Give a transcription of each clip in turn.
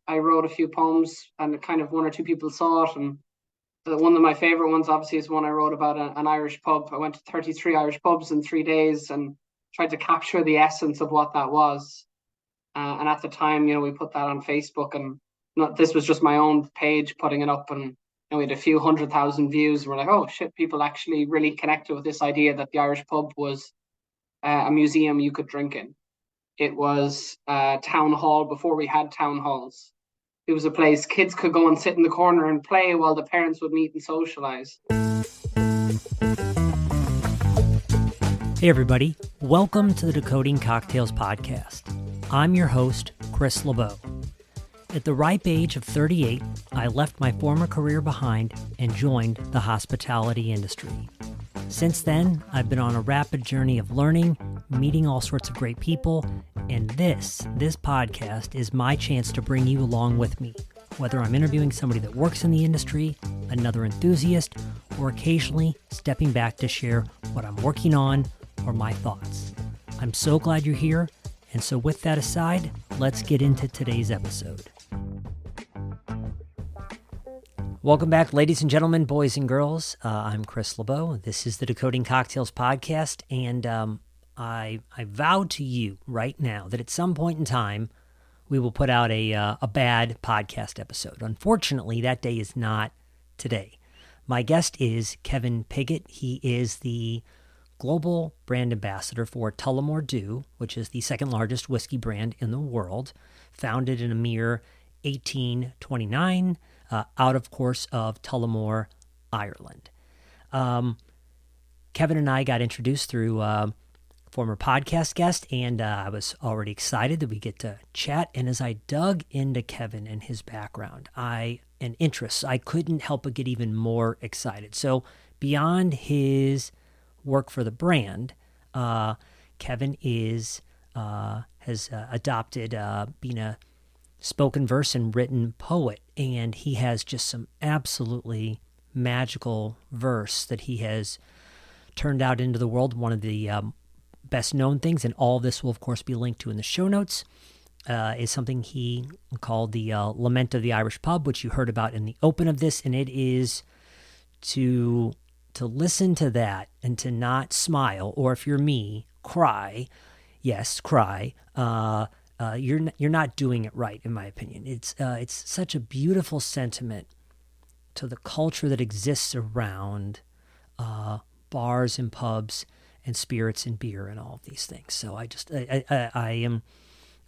I wrote a few poems, and kind of one or two people saw it. And one of my favorite ones, obviously, is one I wrote about an Irish pub. I went to 33 Irish pubs in 3 days and tried to capture the essence of what that was. And at the time, we put that on Facebook, and this was just my own page putting it up, and we had a few 100,000 views. We're like, oh shit, people actually really connected with this idea that the Irish pub was a museum you could drink in. It was a town hall before we had town halls. It was a place kids could go and sit in the corner and play while the parents would meet and socialize. Hey everybody, welcome to the Decoding Cocktails podcast. I'm your host, Chris LeBeau. At the ripe age of 38, I left my former career behind and joined the hospitality industry. Since then, I've been on a rapid journey of learning, meeting all sorts of great people, and this podcast is my chance to bring you along with me, whether I'm interviewing somebody that works in the industry, another enthusiast, or occasionally stepping back to share what I'm working on or my thoughts. I'm so glad you're here, and so with that aside, let's get into today's episode. Welcome back, ladies and gentlemen, boys and girls. I'm Chris LeBeau. This is the Decoding Cocktails podcast, and I vow to you right now that at some point in time, we will put out a bad podcast episode. Unfortunately, that day is not today. My guest is Kevin Pigott. He is the global brand ambassador for Tullamore D.E.W, which is the second largest whiskey brand in the world, founded in a mere 1829, out of course of Tullamore, Ireland. Kevin and I got introduced through former podcast guest, and I was already excited that we get to chat. And as I dug into Kevin and his background and interests, I couldn't help but get even more excited. So beyond his work for the brand, Kevin has adopted being a spoken verse and written poet, and he has just some absolutely magical verse that he has turned out into the world. One of the best known things, and all this will of course be linked to in the show notes, is something he called the Lament of the Irish Pub, which you heard about in the open of this, and it is to listen to that and to not smile, or if you're me, cry. Yes, cry. You're not doing it right, in my opinion. It's such a beautiful sentiment to the culture that exists around bars and pubs and spirits and beer and all of these things. So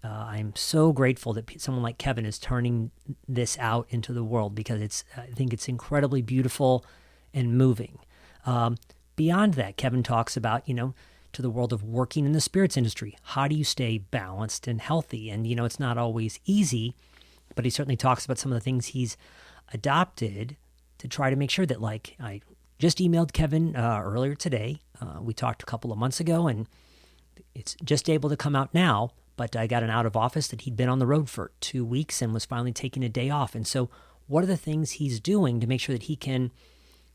I'm so grateful that someone like Kevin is turning this out into the world, because I think it's incredibly beautiful and moving. Beyond that, Kevin talks about, to the world of working in the spirits industry. How do you stay balanced and healthy? And, it's not always easy, but he certainly talks about some of the things he's adopted to try to make sure that, like, I just emailed Kevin earlier today. We talked a couple of months ago, and it's just able to come out now, but I got an out of office that he'd been on the road for 2 weeks and was finally taking a day off. And so what are the things he's doing to make sure that he can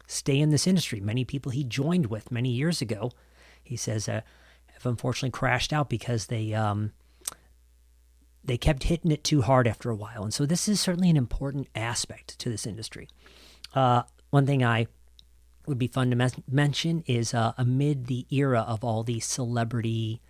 stay in this industry? Many people he joined with many years ago, he says, have unfortunately crashed out because they kept hitting it too hard after a while. And so this is certainly an important aspect to this industry. One thing I would be fun to mention is amid the era of all these celebrity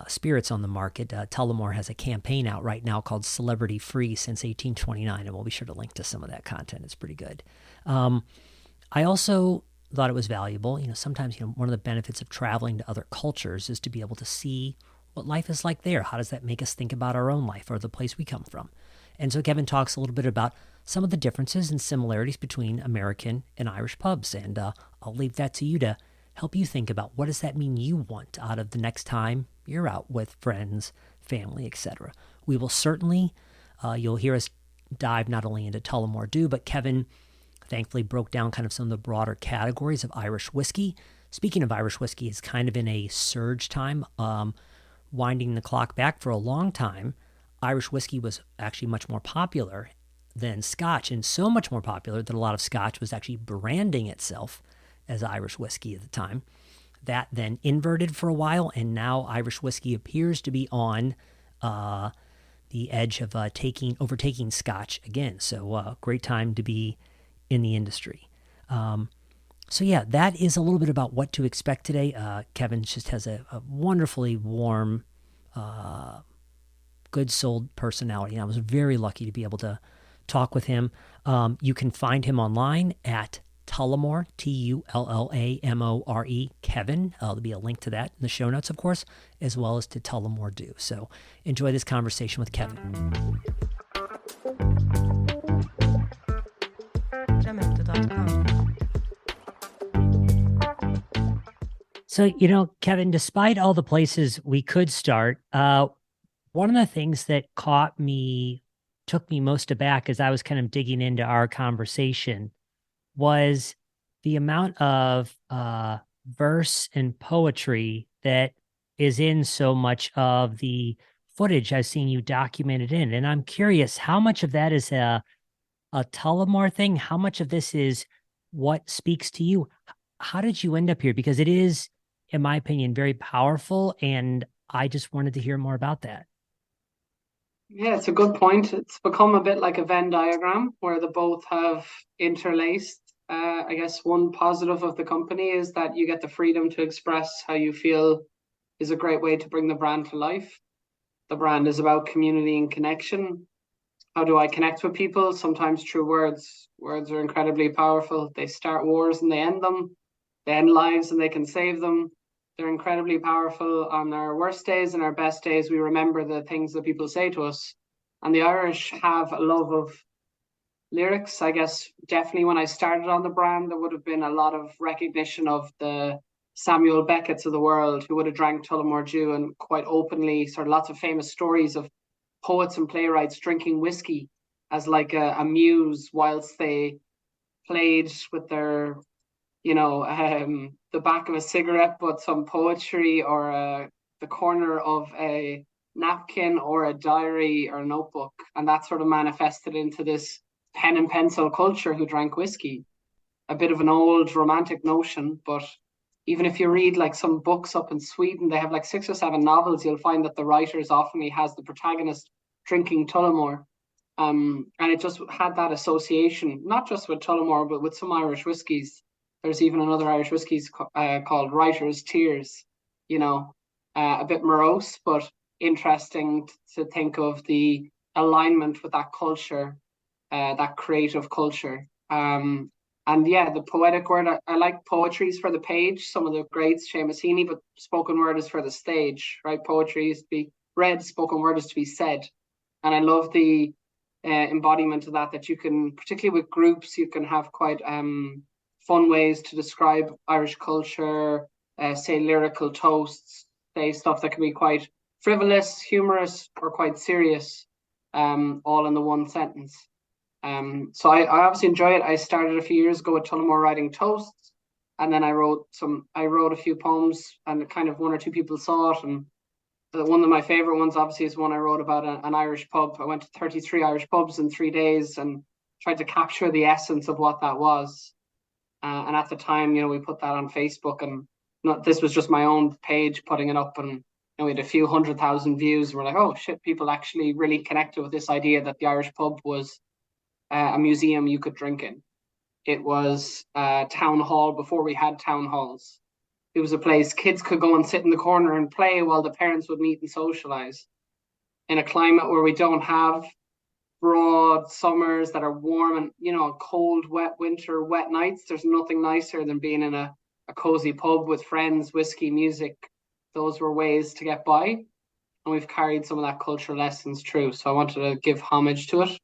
spirits on the market, Tullamore has a campaign out right now called Celebrity Free since 1829, and we'll be sure to link to some of that content. It's pretty good. I also thought it was valuable. Sometimes, one of the benefits of traveling to other cultures is to be able to see what life is like there. How does that make us think about our own life or the place we come from? And so Kevin talks a little bit about some of the differences and similarities between American and Irish pubs. And I'll leave that to you to help you think about, what does that mean you want out of the next time you're out with friends, family, etc. We will certainly, you'll hear us dive not only into Tullamore D.E.W, but Kevin thankfully broke down kind of some of the broader categories of Irish whiskey. Speaking of Irish whiskey, it's kind of in a surge time, winding the clock back for a long time. Irish whiskey was actually much more popular than Scotch, and so much more popular that a lot of Scotch was actually branding itself as Irish whiskey at the time. That then inverted for a while, and now Irish whiskey appears to be on the edge of overtaking Scotch again. So great time to be in the industry. So yeah, that is a little bit about what to expect today. Kevin just has a wonderfully warm, good-souled personality, and I was very lucky to be able to talk with him. You can find him online at Tullamore, Tullamore, Kevin. There'll be a link to that in the show notes, of course, as well as to Tullamore Do. So enjoy this conversation with Kevin. So, Kevin, despite all the places we could start, one of the things that took me most aback as I was kind of digging into our conversation was the amount of verse and poetry that is in so much of the footage I've seen you documented in. And I'm curious, how much of that is a Tullamore thing? How much of this is what speaks to you? How did you end up here? Because it is, in my opinion, very powerful. And I just wanted to hear more about that. Yeah, it's a good point. It's become a bit like a Venn diagram where the both have interlaced. I guess one positive of the company is that you get the freedom to express how you feel is a great way to bring the brand to life. The brand is about community and connection. How do I connect with people? Sometimes through words. Words are incredibly powerful. They start wars and they end them. They end lives and they can save them. They're incredibly powerful. On our worst days and our best days, we remember the things that people say to us. And the Irish have a love of lyrics. I guess definitely when I started on the brand, there would have been a lot of recognition of the Samuel Beckett's of the world who would have drank Tullamore Dew, and quite openly, sort of lots of famous stories of poets and playwrights drinking whiskey as like a muse whilst they played with their the back of a cigarette, but some poetry or the corner of a napkin or a diary or a notebook. And that sort of manifested into this pen and pencil culture who drank whiskey. A bit of an old romantic notion, but even if you read like some books up in Sweden, they have like 6 or 7 novels, you'll find that the writers often has the protagonist drinking Tullamore. And it just had that association, not just with Tullamore, but with some Irish whiskies. There's even another Irish whiskey called Writer's Tears, a bit morose, but interesting to think of the alignment with that culture, that creative culture. And yeah, the poetic word, I like poetries for the page, some of the greats, Seamus Heaney, but spoken word is for the stage, right? Poetry is to be read, spoken word is to be said. And I love the embodiment of that you can, particularly with groups, you can have quite fun ways to describe Irish culture, say lyrical toasts, say stuff that can be quite frivolous, humorous, or quite serious, all in the one sentence. So I obviously enjoy it. I started a few years ago with Tullamore writing toasts, and then I wrote a few poems, and kind of 1 or 2 people saw it. And one of my favorite ones, obviously, is one I wrote about an Irish pub. I went to 33 Irish pubs in 3 days and tried to capture the essence of what that was. And at the time, we put that on Facebook, and this was just my own page putting it up, and we had a few 100,000 views. We're like, oh shit, people actually really connected with this idea that the Irish pub was a museum you could drink in. It was a town hall before we had town halls. It was a place kids could go and sit in the corner and play while the parents would meet and socialize. In a climate where we don't have broad summers that are warm and cold, wet winter, wet nights, there's nothing nicer than being in a cozy pub with friends, whiskey, music. Those were ways to get by, and we've carried some of that cultural lessons through. So I wanted to give homage to it.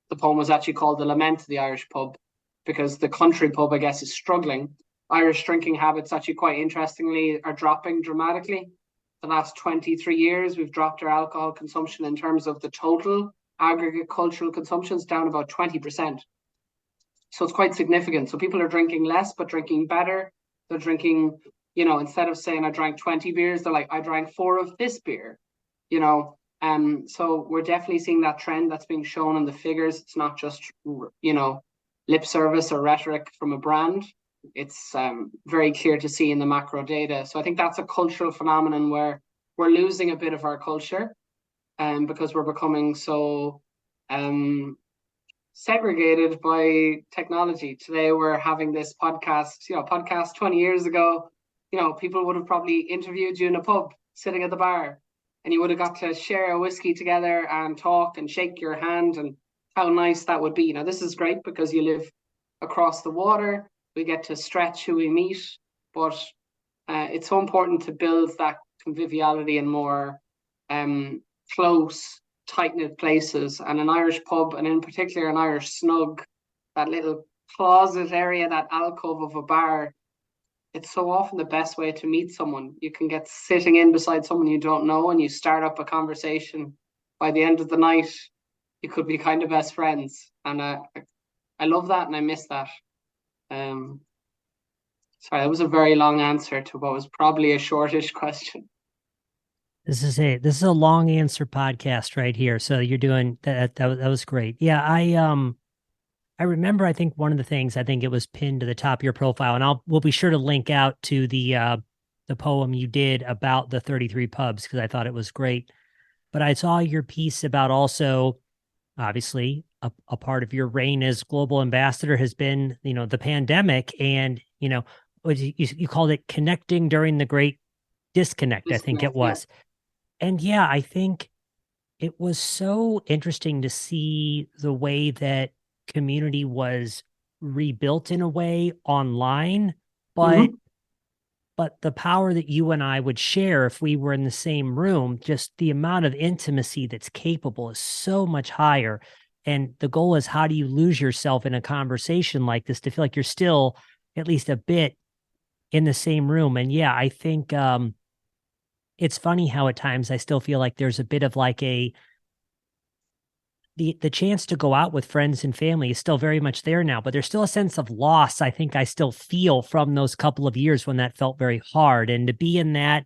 The poem was actually called The Lament of the Irish Pub, because the country pub, I guess, is struggling. Irish drinking habits, actually, quite interestingly, are dropping dramatically. The last 23 years, we've dropped our alcohol consumption in terms of the total aggregate cultural consumption is down about 20%. So it's quite significant. So people are drinking less, but drinking better. They're drinking, instead of saying I drank 20 beers, they're like, I drank 4 of this beer, So we're definitely seeing that trend that's being shown in the figures. It's not just, lip service or rhetoric from a brand. It's very clear to see in the macro data. So I think that's a cultural phenomenon where we're losing a bit of our culture. because we're becoming so segregated by technology. Today we're having this podcast, podcast 20 years ago, people would have probably interviewed you in a pub sitting at the bar, and you would have got to share a whiskey together and talk and shake your hand, and how nice that would be. Now, this is great because you live across the water. We get to stretch who we meet, but it's so important to build that conviviality in more close, tight-knit places. And an Irish pub, and in particular an Irish snug, that little closet area, that alcove of a bar, it's so often the best way to meet someone. You can get sitting in beside someone you don't know, and you start up a conversation. By the end of the night, you could be kind of best friends. And I love that, and I miss that. Sorry, that was a very long answer to what was probably a shortish question. This is a long answer podcast right here. So you're doing that. That was great. Yeah, I remember. I think one of the things, I think it was pinned to the top of your profile, and we'll be sure to link out to the poem you did about the 33 pubs, because I thought it was great. But I saw your piece about also, obviously, a part of your reign as global ambassador has been, the pandemic, and you called it connecting during the great disconnect, I think it was. And yeah, I think it was so interesting to see the way that community was rebuilt in a way online, but Mhm. but the power that you and I would share if we were in the same room, just the amount of intimacy that's capable is so much higher. And the goal is, how do you lose yourself in a conversation like this to feel like you're still at least a bit in the same room? And yeah, I think it's funny how at times I still feel like there's a bit of like the chance to go out with friends and family is still very much there now, but there's still a sense of loss I think I still feel from those couple of years when that felt very hard. And to be in that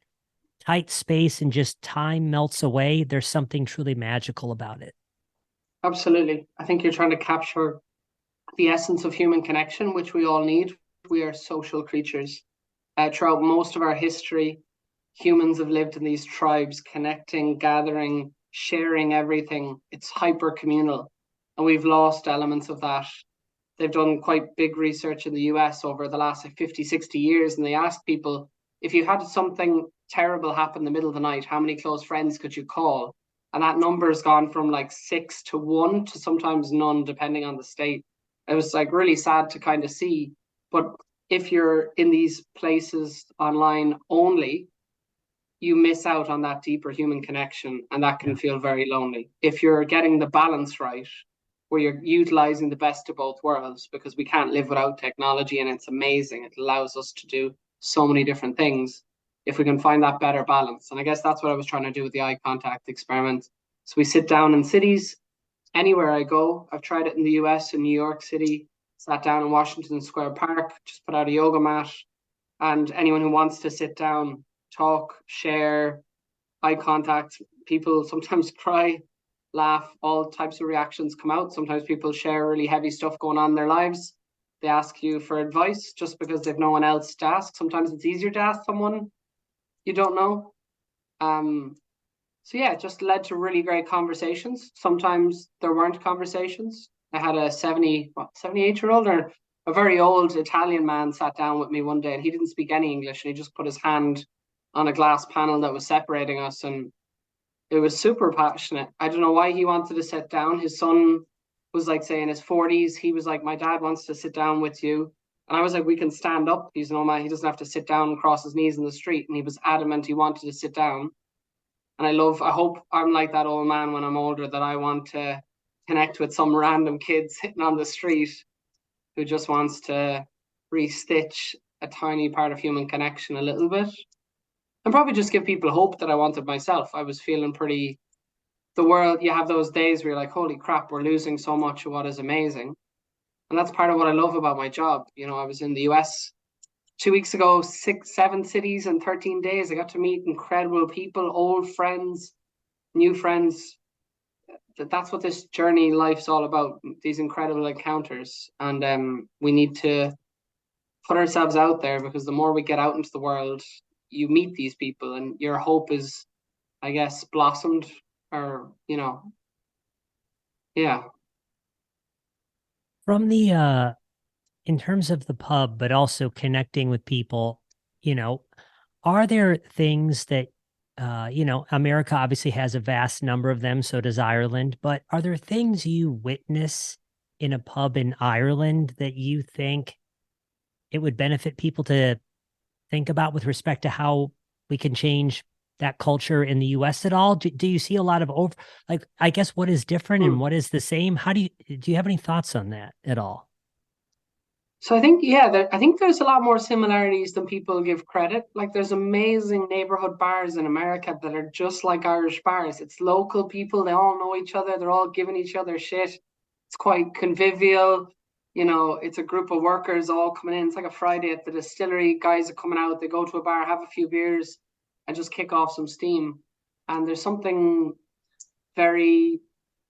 tight space and just time melts away, there's something truly magical about it. Absolutely. I think you're trying to capture the essence of human connection, which we all need. We are social creatures. Throughout most of our history, humans have lived in these tribes, connecting, gathering, sharing everything. It's hyper communal, and we've lost elements of that. They've done quite big research in the US over the last 50, 60 years, and they asked people, if you had something terrible happen in the middle of the night, how many close friends could you call? And that number has gone from like 6 to 1 to sometimes none, depending on the state. It was like really sad to kind of see. But if you're in these places online only, you miss out on that deeper human connection, and that can Yeah. feel very lonely. If you're getting the balance right, where you're utilizing the best of both worlds, because we can't live without technology, and it's amazing. It allows us to do so many different things. If we can find that better balance. And I guess that's what I was trying to do with the eye contact experiment. So we sit down in cities, anywhere I go. I've tried it in the US, in New York City, sat down in Washington Square Park, just put out a yoga mat, and anyone who wants to sit down, talk, share, eye contact. People sometimes cry, laugh, all types of reactions come out. Sometimes people share really heavy stuff going on in their lives. They ask you for advice just because they've no one else to ask. Sometimes it's easier to ask someone you don't know. So yeah, it just led to really great conversations. Sometimes there weren't conversations. I had a 78-year-old or a very old Italian man sat down with me one day, and he didn't speak any English, and he just put his hand on a glass panel that was separating us, and it was super passionate. I don't know why he wanted to sit down. His son was like, say, in his 40s. He was like, my dad wants to sit down with you. And I was like, we can stand up. He's no man. He doesn't have to sit down and cross his knees in the street. And he was adamant he wanted to sit down. And I hope I'm like that old man when I'm older, that I want to connect with some random kid sitting on the street who just wants to restitch a tiny part of human connection a little bit. And probably just give people hope that I wanted myself. I was feeling pretty, the world, you have those days where you're like, holy crap, we're losing so much of what is amazing. And that's part of what I love about my job. I was in the US 2 weeks ago, 7 cities in 13 days. I got to meet incredible people, old friends, new friends. That's what this journey life's all about, these incredible encounters. And we need to put ourselves out there, because the more we get out into the world, you meet these people, and your hope is, I guess, blossomed or yeah. From the in terms of the pub, but also connecting with people, you know, are there things that America obviously has a vast number of them, so does Ireland, but are there things you witness in a pub in Ireland that you think it would benefit people to think about with respect to how we can change that culture in the US at all? Do you see a lot of like, I guess, what is different and Hmm. what is the same? Do you have any thoughts on that at all? So I think, yeah, I think there's a lot more similarities than people give credit. Like there's amazing neighborhood bars in America that are just like Irish bars. It's local people, they all know each other, they're all giving each other shit. It's quite convivial. It's a group of workers all coming in. It's like a Friday at the distillery. Guys are coming out, they go to a bar, have a few beers, and just kick off some steam. And there's something very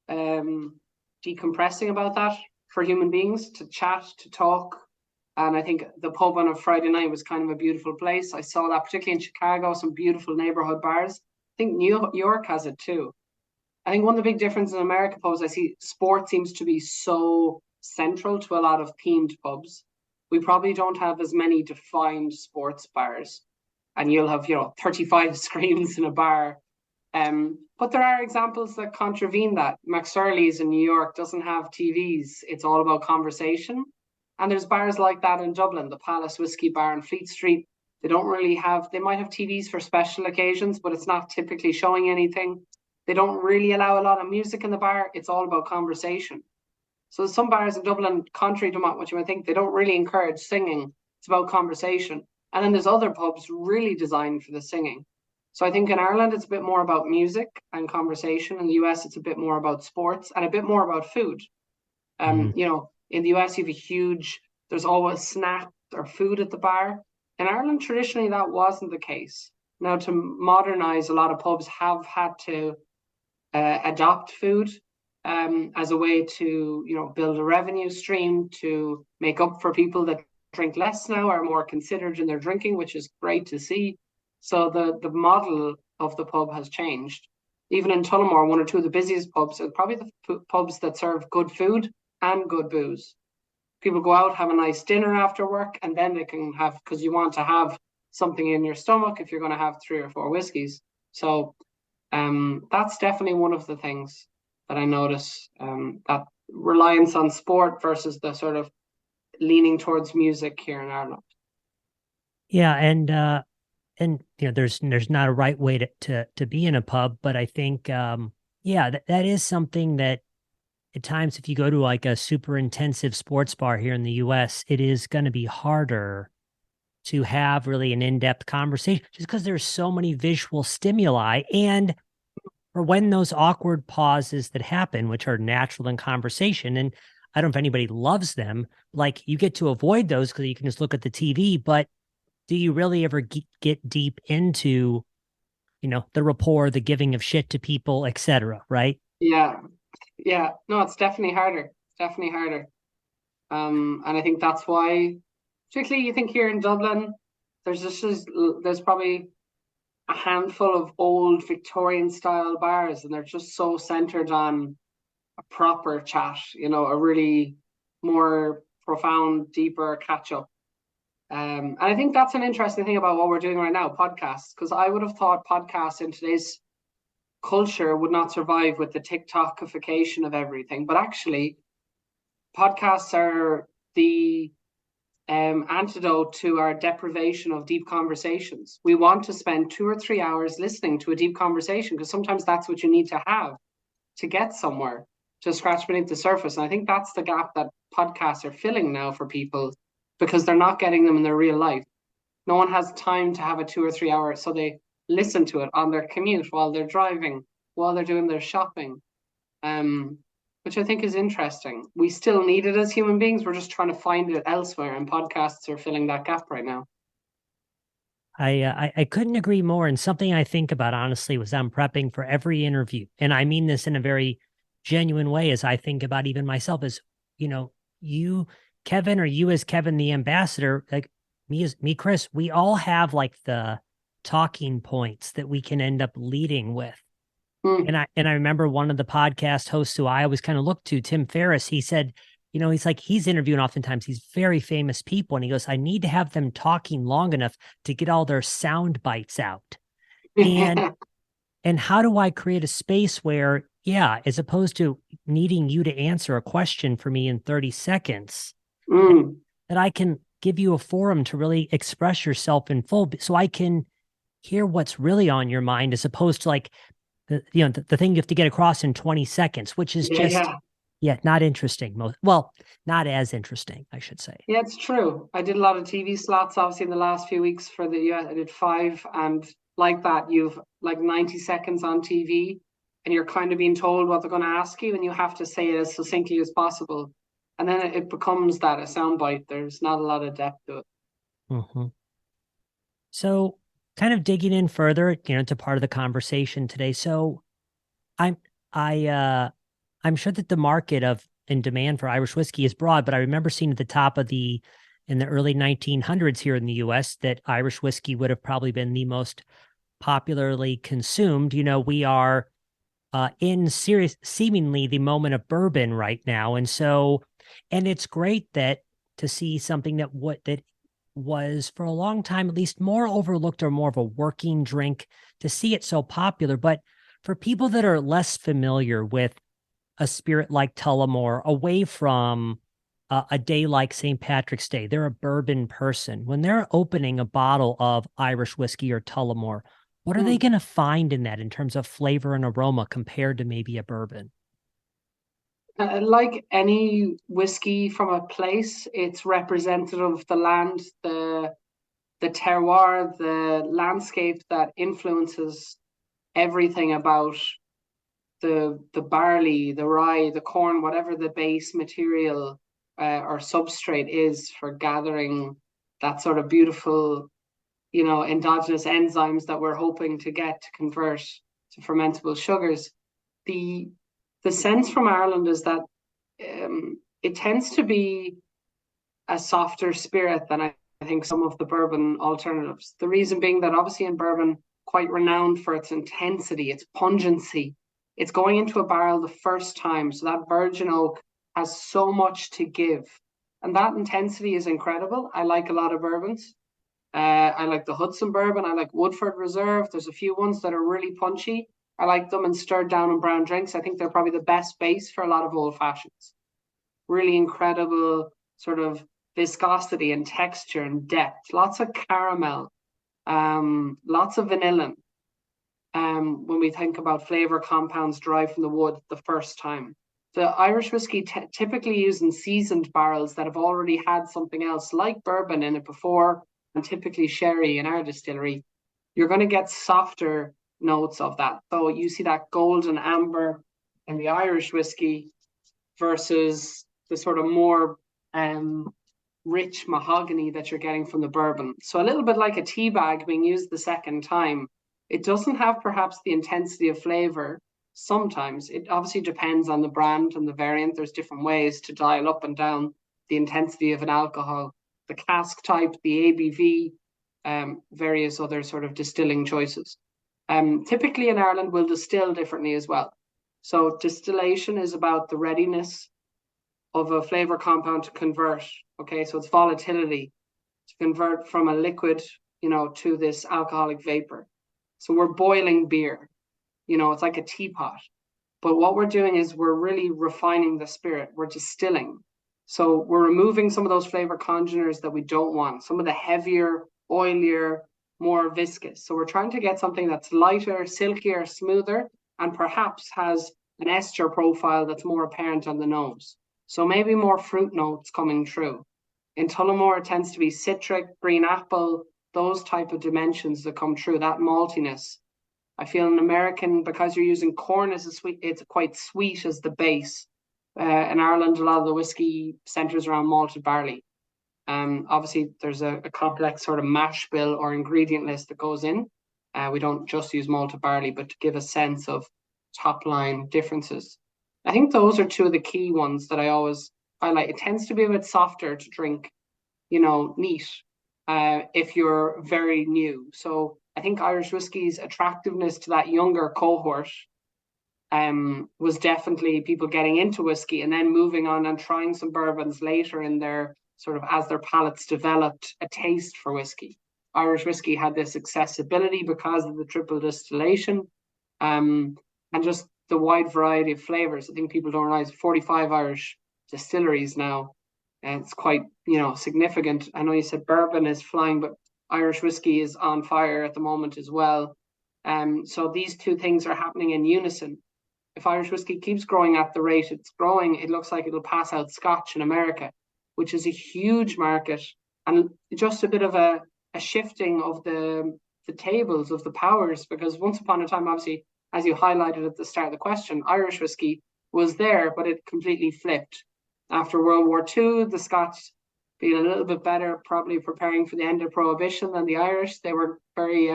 decompressing about that for human beings to chat, to talk. And I think the pub on a Friday night was kind of a beautiful place. I saw that particularly in Chicago, some beautiful neighborhood bars. I think New York has it too. I think one of the big differences in America pubs, I see sport seems to be so central to a lot of themed pubs. We probably don't have as many defined sports bars. And you'll have, 35 screens in a bar, but there are examples that contravene that. McSorley's in New York doesn't have TVs. It's all about conversation. And there's bars like that in Dublin, the Palace Whiskey Bar on Fleet Street. They might have TVs for special occasions, but it's not typically showing anything. They don't really allow a lot of music in the bar. It's all about conversation. So some bars in Dublin, contrary to what you might think, they don't really encourage singing. It's about conversation. And then there's other pubs really designed for the singing. So I think in Ireland it's a bit more about music and conversation. In the US it's a bit more about sports and a bit more about food. Mm. In the US you have there's always snacks or food at the bar. In Ireland traditionally that wasn't the case. Now to modernize, a lot of pubs have had to adopt food as a way to build a revenue stream to make up for people that drink less now, are more considered in their drinking, which is great to see. So the model of the pub has changed. Even in Tullamore, one or two of the busiest pubs are probably the pubs that serve good food and good booze. People go out, have a nice dinner after work, and then they can have, because you want to have something in your stomach if you're going to have 3 or 4 whiskeys. So that's definitely one of the things that I notice, that reliance on sport versus the sort of leaning towards music here in Ireland. Yeah, and there's not a right way to be in a pub, but I think yeah, that is something that at times if you go to like a super intensive sports bar here in the US, it is going to be harder to have really an in-depth conversation just because there's so many visual stimuli. And or when those awkward pauses that happen, which are natural in conversation, and I don't know if anybody loves them, like you get to avoid those because you can just look at the TV, but do you really ever get deep into, the rapport, the giving of shit to people, etc., right? Yeah, yeah. No, it's definitely harder. It's definitely harder. And I think that's why, particularly you think here in Dublin, there's probably a handful of old Victorian style bars, and they're just so centered on a proper chat, a really more profound, deeper catch up. And I think that's an interesting thing about what we're doing right now, podcasts, because I would have thought podcasts in today's culture would not survive with the TikTokification of everything. But actually, podcasts are the antidote to our deprivation of deep conversations. We want to spend 2 or 3 hours listening to a deep conversation because sometimes that's what you need to have to get somewhere, to scratch beneath the surface. And I think that's the gap that podcasts are filling now for people because they're not getting them in their real life. No one has time to have a 2 or 3 hour, so they listen to it on their commute while they're driving, while they're doing their shopping, um, which I think is interesting. We still need it as human beings. We're just trying to find it elsewhere, and podcasts are filling that gap right now. I couldn't agree more. And something I think about honestly was I'm prepping for every interview, and I mean this in a very genuine way. As I think about even myself, as you, Kevin, or you as Kevin the ambassador, like me, Chris, we all have like the talking points that we can end up leading with. Mm. And I remember one of the podcast hosts who I always kind of looked to, Tim Ferriss, he said, he's like, he's interviewing oftentimes these very famous people. And he goes, I need to have them talking long enough to get all their sound bites out. And and how do I create a space where, yeah, as opposed to needing you to answer a question for me in 30 seconds, Mm. that I can give you a forum to really express yourself in full so I can hear what's really on your mind as opposed to like the thing you have to get across in 20 seconds, which is Yeah, just, yeah. yeah, not interesting. Well, not as interesting, I should say. Yeah, it's true. I did a lot of TV slots, obviously, in the last few weeks for the, yeah, I did five. And like that, you've like 90 seconds on TV and you're kind of being told what they're going to ask you and you have to say it as succinctly as possible. And then it becomes that a soundbite. There's not a lot of depth to it. Mm-hmm. So, kind of digging in further, to part of the conversation today. So, I'm I I'm sure that the market of and demand for Irish whiskey is broad, but I remember seeing at the top of in the early 1900s here in the US that Irish whiskey would have probably been the most popularly consumed. We are in seemingly the moment of bourbon right now. And so, and it's great that to see something that was for a long time, at least more overlooked or more of a working drink, to see it so popular. But for people that are less familiar with a spirit like Tullamore, away from a day like St. Patrick's Day, they're a bourbon person. When they're opening a bottle of Irish whiskey or Tullamore, what are they Mm. going to find in that in terms of flavor and aroma compared to maybe a bourbon? Like any whiskey from a place, it's representative of the land, the terroir, the landscape that influences everything about the barley, the rye, the corn, whatever the base material or substrate is for gathering that sort of beautiful, endogenous enzymes that we're hoping to get to convert to fermentable sugars. The the sense from Ireland is that it tends to be a softer spirit than I think some of the bourbon alternatives. The reason being that obviously in bourbon, quite renowned for its intensity, its pungency. It's going into a barrel the first time. So that virgin oak has so much to give. And that intensity is incredible. I like a lot of bourbons. I like the Hudson bourbon. I like Woodford Reserve. There's a few ones that are really punchy. I like them and stirred down in brown drinks. I think they're probably the best base for a lot of old fashions. Really incredible sort of viscosity and texture and depth. Lots of caramel, lots of vanilla. When we think about flavor compounds derived from the wood the first time. The Irish whiskey typically used in seasoned barrels that have already had something else like bourbon in it before, and typically sherry in our distillery. You're going to get softer notes of that. So you see that golden amber in the Irish whiskey versus the sort of more rich mahogany that you're getting from the bourbon. So a little bit like a tea bag being used the second time. It doesn't have perhaps the intensity of flavor. Sometimes it obviously depends on the brand and the variant. There's different ways to dial up and down the intensity of an alcohol. The cask type, the ABV, various other sort of distilling choices. Typically in Ireland, we'll distill differently as well. So distillation is about the readiness of a flavor compound to convert. Okay, so it's volatility to convert from a liquid, to this alcoholic vapor. So we're boiling beer, it's like a teapot. But what we're doing is we're really refining the spirit. We're distilling. So we're removing some of those flavor congeners that we don't want, some of the heavier, oilier, more viscous. So we're trying to get something that's lighter, silkier, smoother, and perhaps has an ester profile that's more apparent on the nose. So maybe more fruit notes coming through. In Tullamore, it tends to be citric, green apple, those type of dimensions that come through, that maltiness. I feel in American, because you're using corn as a sweet, it's quite sweet as the base. In Ireland, a lot of the whiskey centers around malted barley. Obviously, there's a complex sort of mash bill or ingredient list that goes in. We don't just use malted barley, but to give a sense of top line differences. I think those are two of the key ones that I always highlight. It tends to be a bit softer to drink, neat, if you're very new. So I think Irish whiskey's attractiveness to that younger cohort was definitely people getting into whiskey and then moving on and trying some bourbons later in their sort of as their palates developed a taste for whiskey. Irish whiskey had this accessibility because of the triple distillation, and just the wide variety of flavors. I think people don't realize 45 Irish distilleries now. And it's quite, significant. I know you said bourbon is flying, but Irish whiskey is on fire at the moment as well. So these two things are happening in unison. If Irish whiskey keeps growing at the rate it's growing, it looks like it'll pass out Scotch in America, which is a huge market, and just a bit of a shifting of the tables of the powers, because once upon a time, obviously, as you highlighted at the start of the question, Irish whiskey was there, but it completely flipped. After World War II, the Scots being a little bit better, probably preparing for the end of Prohibition than the Irish. They were very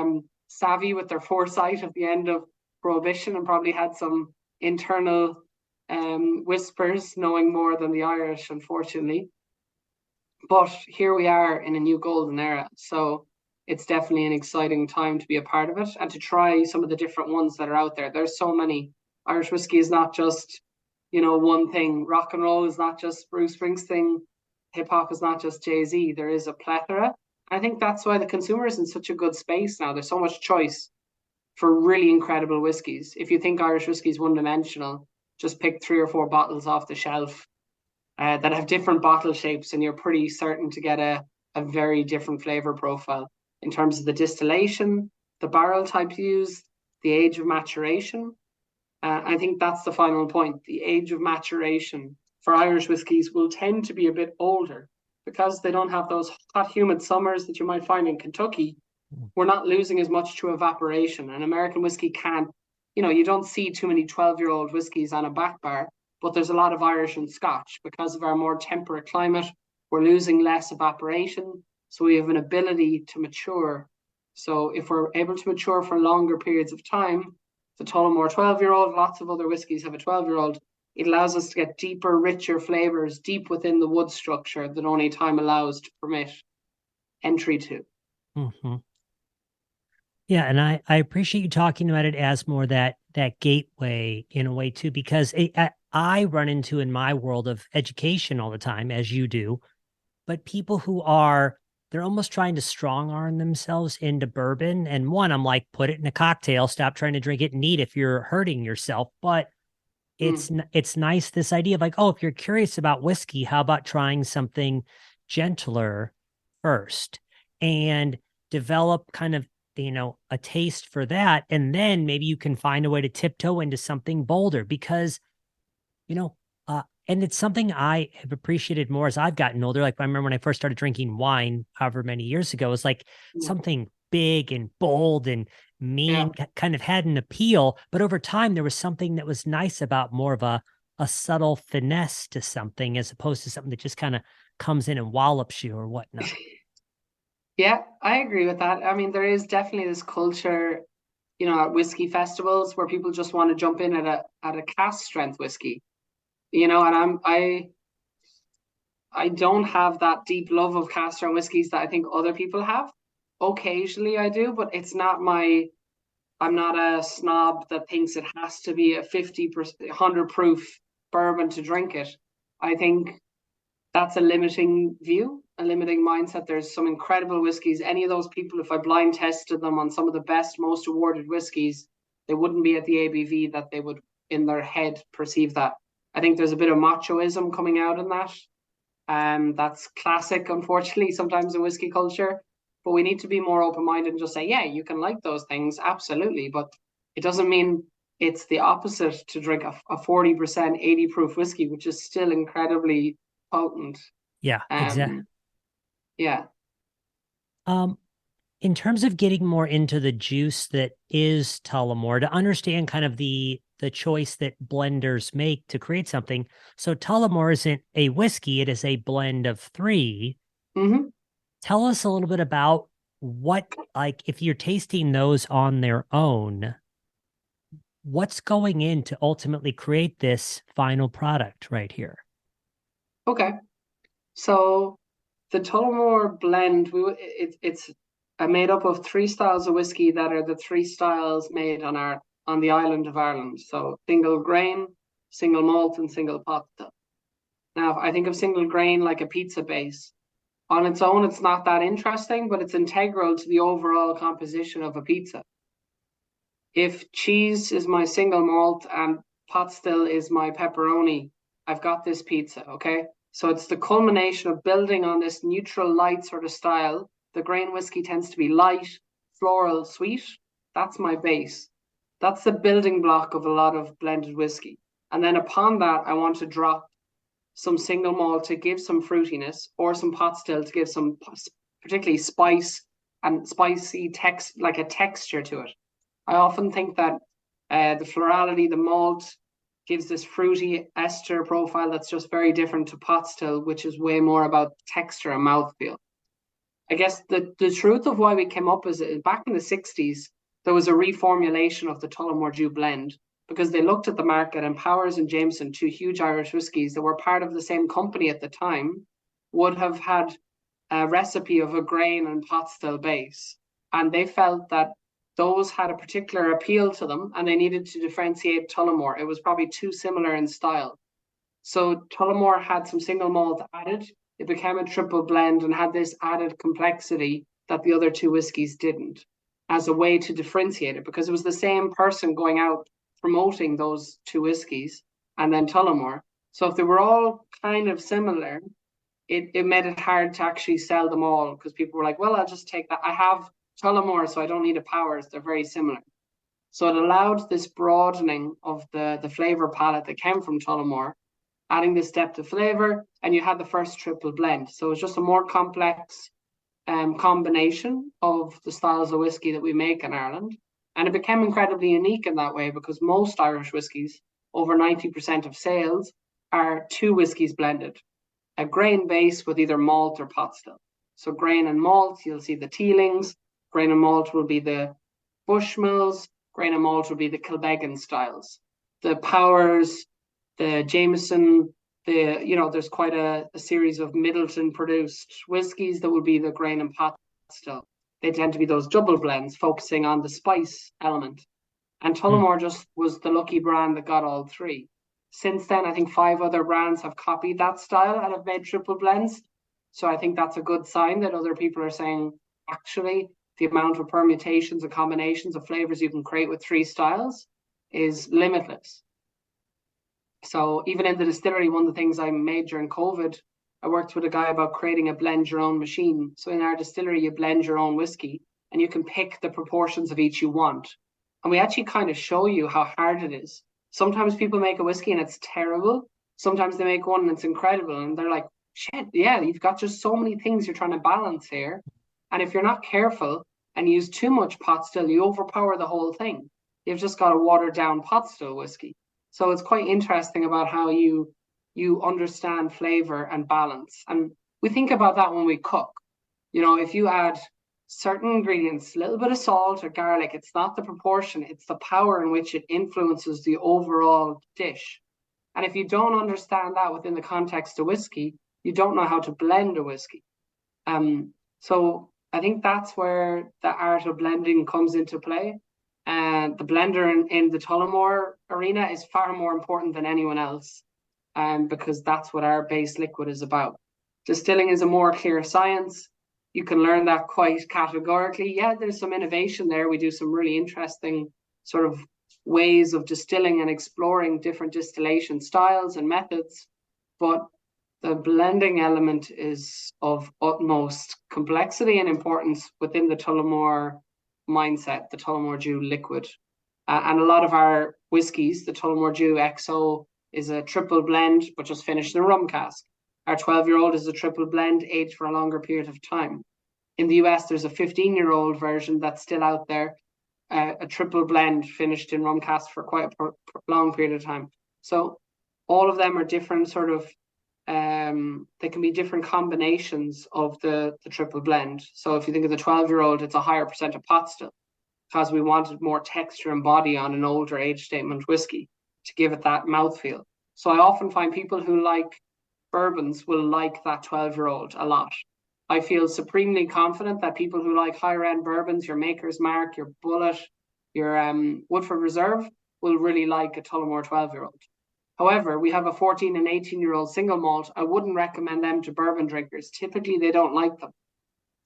savvy with their foresight of the end of Prohibition and probably had some internal whispers, knowing more than the Irish, unfortunately. But here we are in a new golden era. So it's definitely an exciting time to be a part of it and to try some of the different ones that are out there. There's so many. Irish whiskey is not just, one thing. Rock and roll is not just Bruce Springsteen. Hip hop is not just Jay-Z. There is a plethora. I think that's why the consumer is in such a good space now. There's so much choice for really incredible whiskies. If you think Irish whiskey is one dimensional, just pick 3 or 4 bottles off the shelf that have different bottle shapes, and you're pretty certain to get a very different flavor profile in terms of the distillation, the barrel type used, the age of maturation. I think that's the final point. The age of maturation for Irish whiskies will tend to be a bit older because they don't have those hot, humid summers that you might find in Kentucky. We're not losing as much to evaporation. And American whiskey can't, you don't see too many 12-year-old whiskies on a back bar, but there's a lot of Irish and Scotch because of our more temperate climate. We're losing less evaporation, so we have an ability to mature. So if we're able to mature for longer periods of time, the Tullamore 12-year-old, lots of other whiskies have a 12-year-old, it allows us to get deeper, richer flavors deep within the wood structure that only time allows to permit entry to. Mm-hmm. Yeah, and I appreciate you talking about it as more that gateway in a way too, because I run into in my world of education all the time, as you do, but people who they're almost trying to strong arm themselves into bourbon. And one, I'm like, put it in a cocktail, stop trying to drink it neat if you're hurting yourself. But it's nice, this idea of like, oh, if you're curious about whiskey, how about trying something gentler first and develop kind of a taste for that, and then maybe you can find a way to tiptoe into something bolder, because and it's something I have appreciated more as I've gotten older. Like I remember when I first started drinking wine however many years ago, it was like something big and bold and mean, kind of had an appeal, but over time there was something that was nice about more of a subtle finesse to something, as opposed to something that just kind of comes in and wallops you or whatnot. Yeah, I agree with that. I mean, there is definitely this culture, at whiskey festivals where people just want to jump in at a cask strength whiskey, and I don't have that deep love of cask strength whiskeys that I think other people have. Occasionally I do, but it's not I'm not a snob that thinks it has to be a 50%, 100 proof bourbon to drink it. I think that's a limiting view, a limiting mindset. There's some incredible whiskies. Any of those people, if I blind tested them on some of the best, most awarded whiskies, they wouldn't be at the ABV that they would in their head perceive that. I think there's a bit of machoism coming out in that. That's classic, unfortunately, sometimes in whiskey culture. But we need to be more open-minded and just say, yeah, you can like those things, absolutely. But it doesn't mean it's the opposite to drink a 40%, 80 proof whiskey, which is still incredibly potent. Yeah, exactly. Yeah. In terms of getting more into the juice that is Tullamore, to understand kind of the choice that blenders make to create something. So Tullamore isn't a whiskey, it is a blend of 3. Mm-hmm. Tell us a little bit about what, like, if you're tasting those on their own, what's going in to ultimately create this final product right here? Okay. So the Tullamore blend, it's made up of 3 styles of whiskey that are the 3 styles made on our on the island of Ireland. So single grain, single malt, and single pot still. Now, if I think of single grain like a pizza base, on its own, it's not that interesting, but it's integral to the overall composition of a pizza. If cheese is my single malt and pot still is my pepperoni, I've got this pizza, okay? So it's the culmination of building on this neutral light sort of style. The grain whiskey tends to be light, floral, sweet. That's my base. That's the building block of a lot of blended whiskey. And then upon that, I want to drop some single malt to give some fruitiness, or some pot still to give some particularly spice and spicy like a texture to it. I often think that the florality, the malt, gives this fruity ester profile that's just very different to pot still, which is way more about texture and mouthfeel. I guess the truth of why we came up is back in the 60s, there was a reformulation of the Tullamore Dew blend, because they looked at the market, and Powers and Jameson, two huge Irish whiskies that were part of the same company at the time, would have had a recipe of a grain and pot still base. And they felt that those had a particular appeal to them, and they needed to differentiate Tullamore. It was probably too similar in style. So Tullamore had some single malt added. It became a triple blend and had this added complexity that the other two whiskies didn't, as a way to differentiate it, because it was the same person going out promoting those two whiskies and then Tullamore. So if they were all kind of similar, it made it hard to actually sell them all, because people were like, well, I'll just take that. I have Tullamore, so I don't need a Powers. They're very similar. So it allowed this broadening of the flavor palette that came from Tullamore, adding this depth of flavor, and you had the first triple blend. So it's just a more complex combination of the styles of whiskey that we make in Ireland. And it became incredibly unique in that way, because most Irish whiskies, over 90% of sales, are two whiskies blended. A grain base with either malt or pot still. So grain and malt, you'll see the Teelings. Grain and malt will be the Bushmills. Grain and malt will be the Kilbeggan styles. The Powers, the Jameson, there's quite a series of Middleton produced whiskies that would be the grain and pot still. They tend to be those double blends focusing on the spice element. And Tullamore just was the lucky brand that got all three. Since then, I think 5 other brands have copied that style and have made triple blends. So I think that's a good sign that other people are saying, actually, the amount of permutations and combinations of flavors you can create with 3 styles is limitless. So even in the distillery, one of the things I made during COVID, I worked with a guy about creating a blend your own machine. So in our distillery, you blend your own whiskey and you can pick the proportions of each you want. And we actually kind of show you how hard it is. Sometimes people make a whiskey and it's terrible. Sometimes they make one and it's incredible. And they're like, shit, yeah, you've got just so many things you're trying to balance here. And if you're not careful and use too much pot still, you overpower the whole thing. You've just got a watered down pot still whiskey. So it's quite interesting about how you understand flavor and balance. And we think about that when we cook. If you add certain ingredients, a little bit of salt or garlic, it's not the proportion, it's the power in which it influences the overall dish. And if you don't understand that within the context of whiskey, you don't know how to blend a whiskey. So I think that's where the art of blending comes into play. And the blender in the Tullamore arena is far more important than anyone else, because that's what our base liquid is about. Distilling is a more clear science. You can learn that quite categorically. Yeah, there's some innovation there. We do some really interesting sort of ways of distilling and exploring different distillation styles and methods. But the blending element is of utmost complexity and importance within the Tullamore mindset, the Tullamore Dew liquid. And a lot of our whiskies, the Tullamore Dew XO is a triple blend, but just finished in a rum cask. Our 12-year-old is a triple blend, aged for a longer period of time. In the US, there's a 15-year-old version that's still out there, a triple blend finished in rum cask for quite a long period of time. So all of them are different sort of, they can be different combinations of the triple blend. So if you think of the 12-year-old, it's a higher percent of pot still, because we wanted more texture and body on an older age statement whiskey to give it that mouthfeel. So I often find people who like bourbons will like that 12-year-old a lot. I feel supremely confident that people who like higher end bourbons, your Maker's Mark, your Bullet, Woodford Reserve will really like a Tullamore 12-year-old. However, we have a 14 and 18-year-old single malt. I wouldn't recommend them to bourbon drinkers. Typically, they don't like them.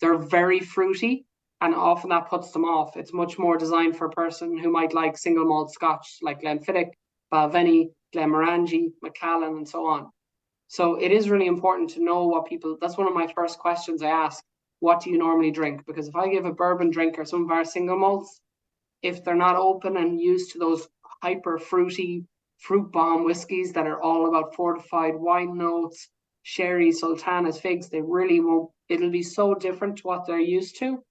They're very fruity, and often that puts them off. It's much more designed for a person who might like single malt Scotch like Glenfiddich, Balvenie, Glenmorangie, Macallan, and so on. So it is really important to know what people, that's one of my first questions I ask. What do you normally drink? Because if I give a bourbon drinker some of our single malts, if they're not open and used to those hyper fruity fruit bomb whiskies that are all about fortified wine notes, sherry, sultanas, figs, they really won't, it'll be so different to what they're used to.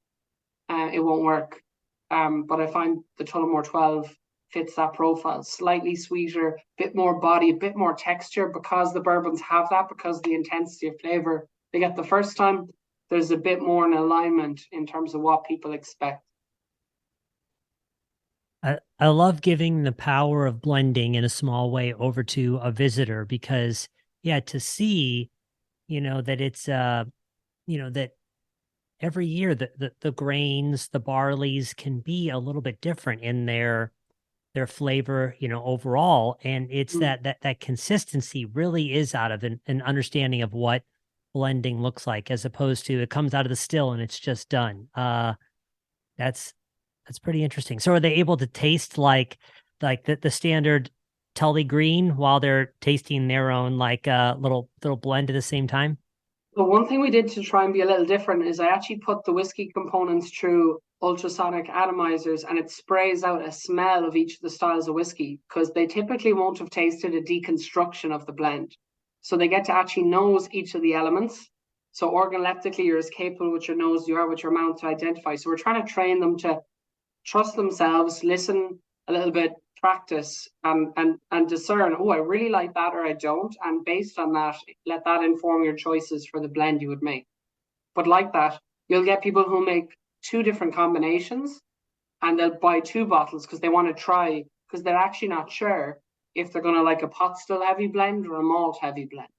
It won't work. But I find the Tullamore 12 fits that profile. Slightly sweeter, bit more body, a bit more texture, because the bourbons have that, because the intensity of flavor they get the first time. There's a bit more in alignment in terms of what people expect. I love giving the power of blending in a small way over to a visitor because, yeah, to see, that it's, that every year the grains, the barleys can be a little bit different in their flavor, overall. And it's Mm. that consistency really is out of an understanding of what blending looks like, as opposed to it comes out of the still and it's just done. That's that's pretty interesting. So are they able to taste like the standard Tully Green while they're tasting their own like little blend at the same time? The one thing we did to try and be a little different is I actually put the whiskey components through ultrasonic atomizers, and it sprays out a smell of each of the styles of whiskey, because they typically won't have tasted a deconstruction of the blend. So they get to actually nose each of the elements. So organoleptically, you're as capable with your nose you are with your mouth to identify. So we're trying to train them to trust themselves, listen a little bit, practice, and discern, oh, I really like that or I don't. And based on that, let that inform your choices for the blend you would make. But like that, you'll get people who make two different combinations and they'll buy two bottles because they want to try, because they're actually not sure if they're going to like a pot still heavy blend or a malt heavy blend.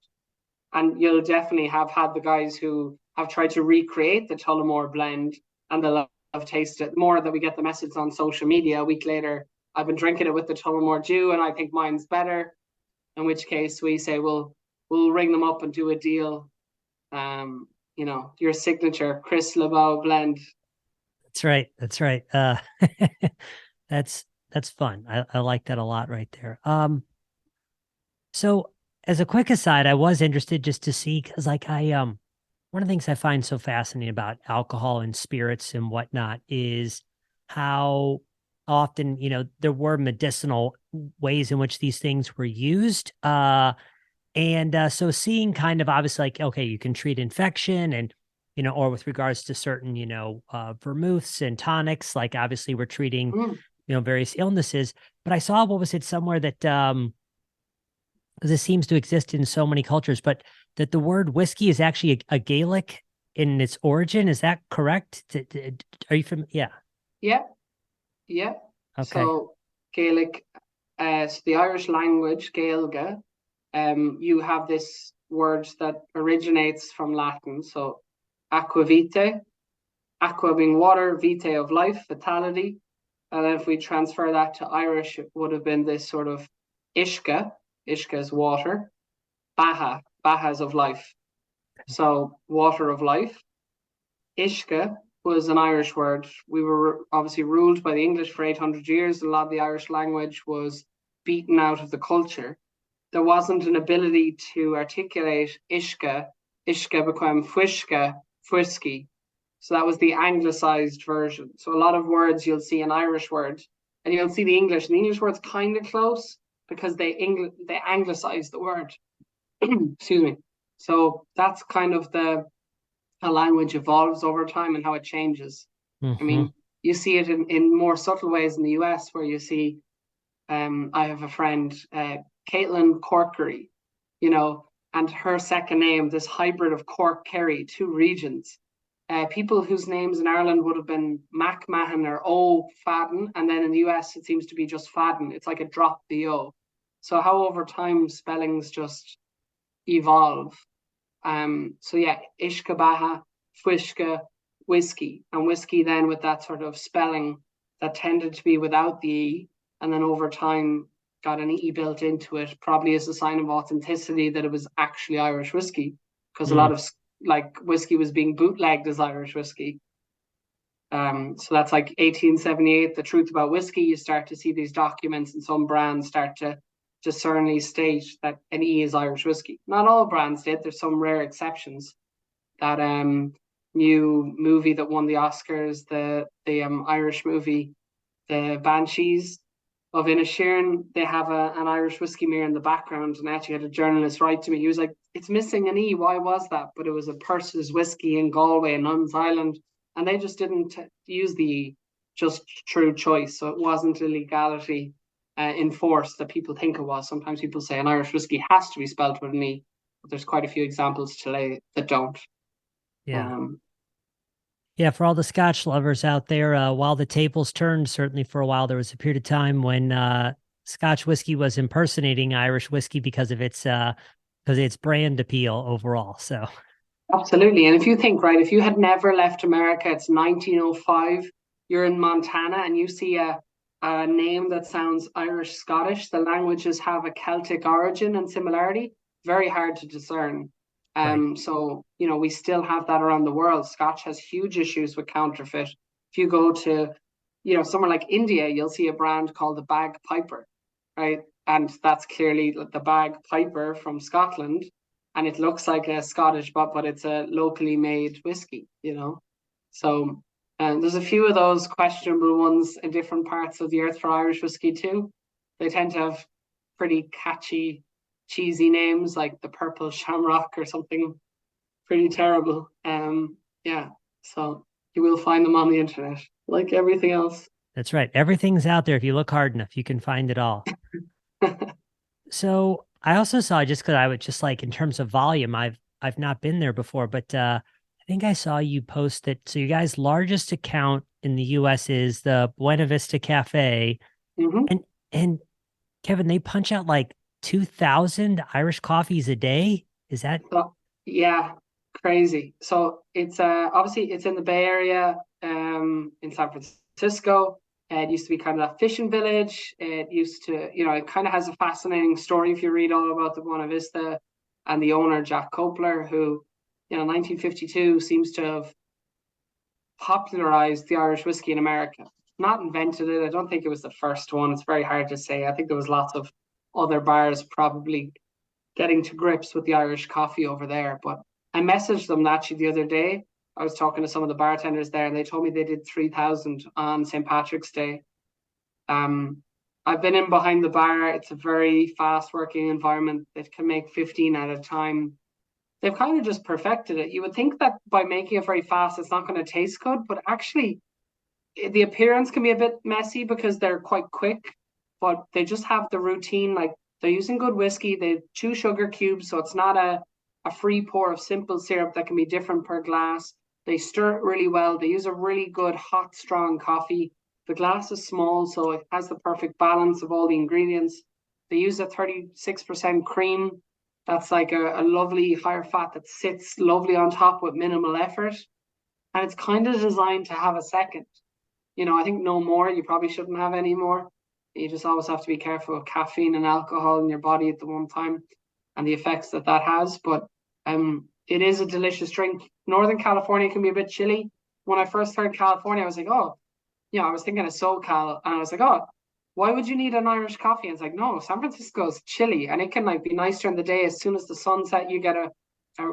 And you'll definitely have had the guys who have tried to recreate the Tullamore blend, and they'll have tasted it. More that we get the message on social media a week later, I've been drinking it with the Tullamore Dew and I think mine's better. In which case we say we'll ring them up and do a deal. Your signature Chris LeBeau blend. That's right. That's right. That's fun. I like that a lot right there. So as a quick aside, I was interested just to see, because like one of the things I find so fascinating about alcohol and spirits and whatnot is how often, there were medicinal ways in which these things were used. So seeing kind of obviously like, okay, you can treat infection and, or with regards to certain, vermouths and tonics, like obviously we're treating, Mm. various illnesses. But I saw, what was it, somewhere that, because it seems to exist in so many cultures, but that the word whiskey is actually a Gaelic in its origin. Is that correct? Are you familiar? Yeah. Yeah, yeah. Okay. So Gaelic, so the Irish language, Gaelga, you have this word that originates from Latin. So aquavitae, aqua being water, vitae of life, vitality. And then if we transfer that to Irish, it would have been this sort of ishka, ishka is water, baha, bahas of life. So water of life. Ishka was an Irish word. We were obviously ruled by the English for 800 years. A lot of the Irish language was beaten out of the culture. There wasn't an ability to articulate ishka. Ishka became fuishka, fwisky. So that was the anglicized version. So a lot of words you'll see an Irish word, and you'll see the English. And the English word's kind of close because they anglicized the word. Excuse me. So that's kind of how language evolves over time and how it changes. I Hmm. mean, you see it in more subtle ways in the US, where you see, I have a friend, Caitlin Corkery, and her second name, this hybrid of Cork Kerry, two regions. People whose names in Ireland would have been Mac Mahon or O Fadden, and then in the US it seems to be just Fadden. It's like a drop the O. So how over time spellings just evolve. So yeah, Ishkabaha, Fwishka, whiskey, and whiskey then with that sort of spelling that tended to be without the E, and then over time got an E built into it, probably as a sign of authenticity that it was actually Irish whiskey, because a lot Mm. of like whiskey was being bootlegged as Irish whiskey. So that's like 1878, The Truth About Whiskey. You start to see these documents, and some brands start to discerningly state that an E is Irish whiskey. Not all brands did. There's some rare exceptions. That new movie that won the Oscars, the Irish movie, the Banshees of Inisherin, they have an Irish whiskey mirror in the background. And I actually had a journalist write to me. He was like, "It's missing an E. Why was that?" But it was a Purse's whiskey in Galway and Nuns Island, and they just didn't use the E, just through choice. So it wasn't a legality enforced that people think it was. Sometimes people say an Irish whiskey has to be spelled with an E, but there's quite a few examples today that don't. Yeah. Um, Yeah, for all the Scotch lovers out there, while the tables turned, certainly for a while, there was a period of time when Scotch whiskey was impersonating Irish whiskey because of its brand appeal overall. So, Absolutely. And if you think, right, if you had never left America, it's 1905, you're in Montana and you see a name that sounds Irish Scottish, the languages have a Celtic origin and similarity, very hard to discern. right. So, we still have that around the world. Scotch has huge issues with counterfeit. If you go to, somewhere like India, you'll see a brand called the Bag Piper, right? And that's clearly the Bag Piper from Scotland, and it looks like a Scottish, but it's a locally made whiskey. So, and there's a few of those questionable ones in different parts of the earth for Irish whiskey too. They tend to have pretty catchy, cheesy names like the Purple Shamrock or something pretty terrible. Yeah. So you will find them on the internet, like everything else. That's right. Everything's out there. If you look hard enough, you can find it all. So I also saw, just because I would just like, in terms of volume, I've not been there before, but I think I saw you post that. So you guys' largest account in the US is the Buena Vista Cafe. Hmm. And Kevin, they punch out like 2,000 Irish coffees a day. Is that So, yeah, crazy. So it's obviously it's in the Bay Area, in San Francisco. It used to be kind of that fishing village. It used to, it kind of has a fascinating story if you read all about the Buena Vista and the owner, Jack Copeler, who, 1952 seems to have popularized the Irish whiskey in America. Not invented it. I don't think it was the first one. It's very hard to say. I think there was lots of other bars probably getting to grips with the Irish coffee over there. But I messaged them actually the other day. I was talking to some of the bartenders there, and they told me they did 3,000 on St. Patrick's Day. Um, I've been in behind the bar. It's a very fast working environment that can make 15 at a time. They've kind of just perfected it. You would think that by making it very fast, it's not going to taste good, but actually, the appearance can be a bit messy because they're quite quick, but they just have the routine. Like they're using good whiskey, they chew sugar cubes, so it's not a free pour of simple syrup that can be different per glass. They stir it really well. They use a really good hot, strong coffee. The glass is small, so it has the perfect balance of all the ingredients. They use a 36% cream. That's like a lovely higher fat that sits lovely on top with minimal effort. And it's kind of designed to have a second. I think no more. You probably shouldn't have any more. You just always have to be careful of caffeine and alcohol in your body at the one time and the effects that that has. But it is a delicious drink. Northern California can be a bit chilly. When I first heard California, I was like, oh, I was thinking of SoCal, and I was like, oh, why would you need an Irish coffee? And it's like, no, San Francisco's chilly, and it can like be nice during the day. As soon as the sun set, you get a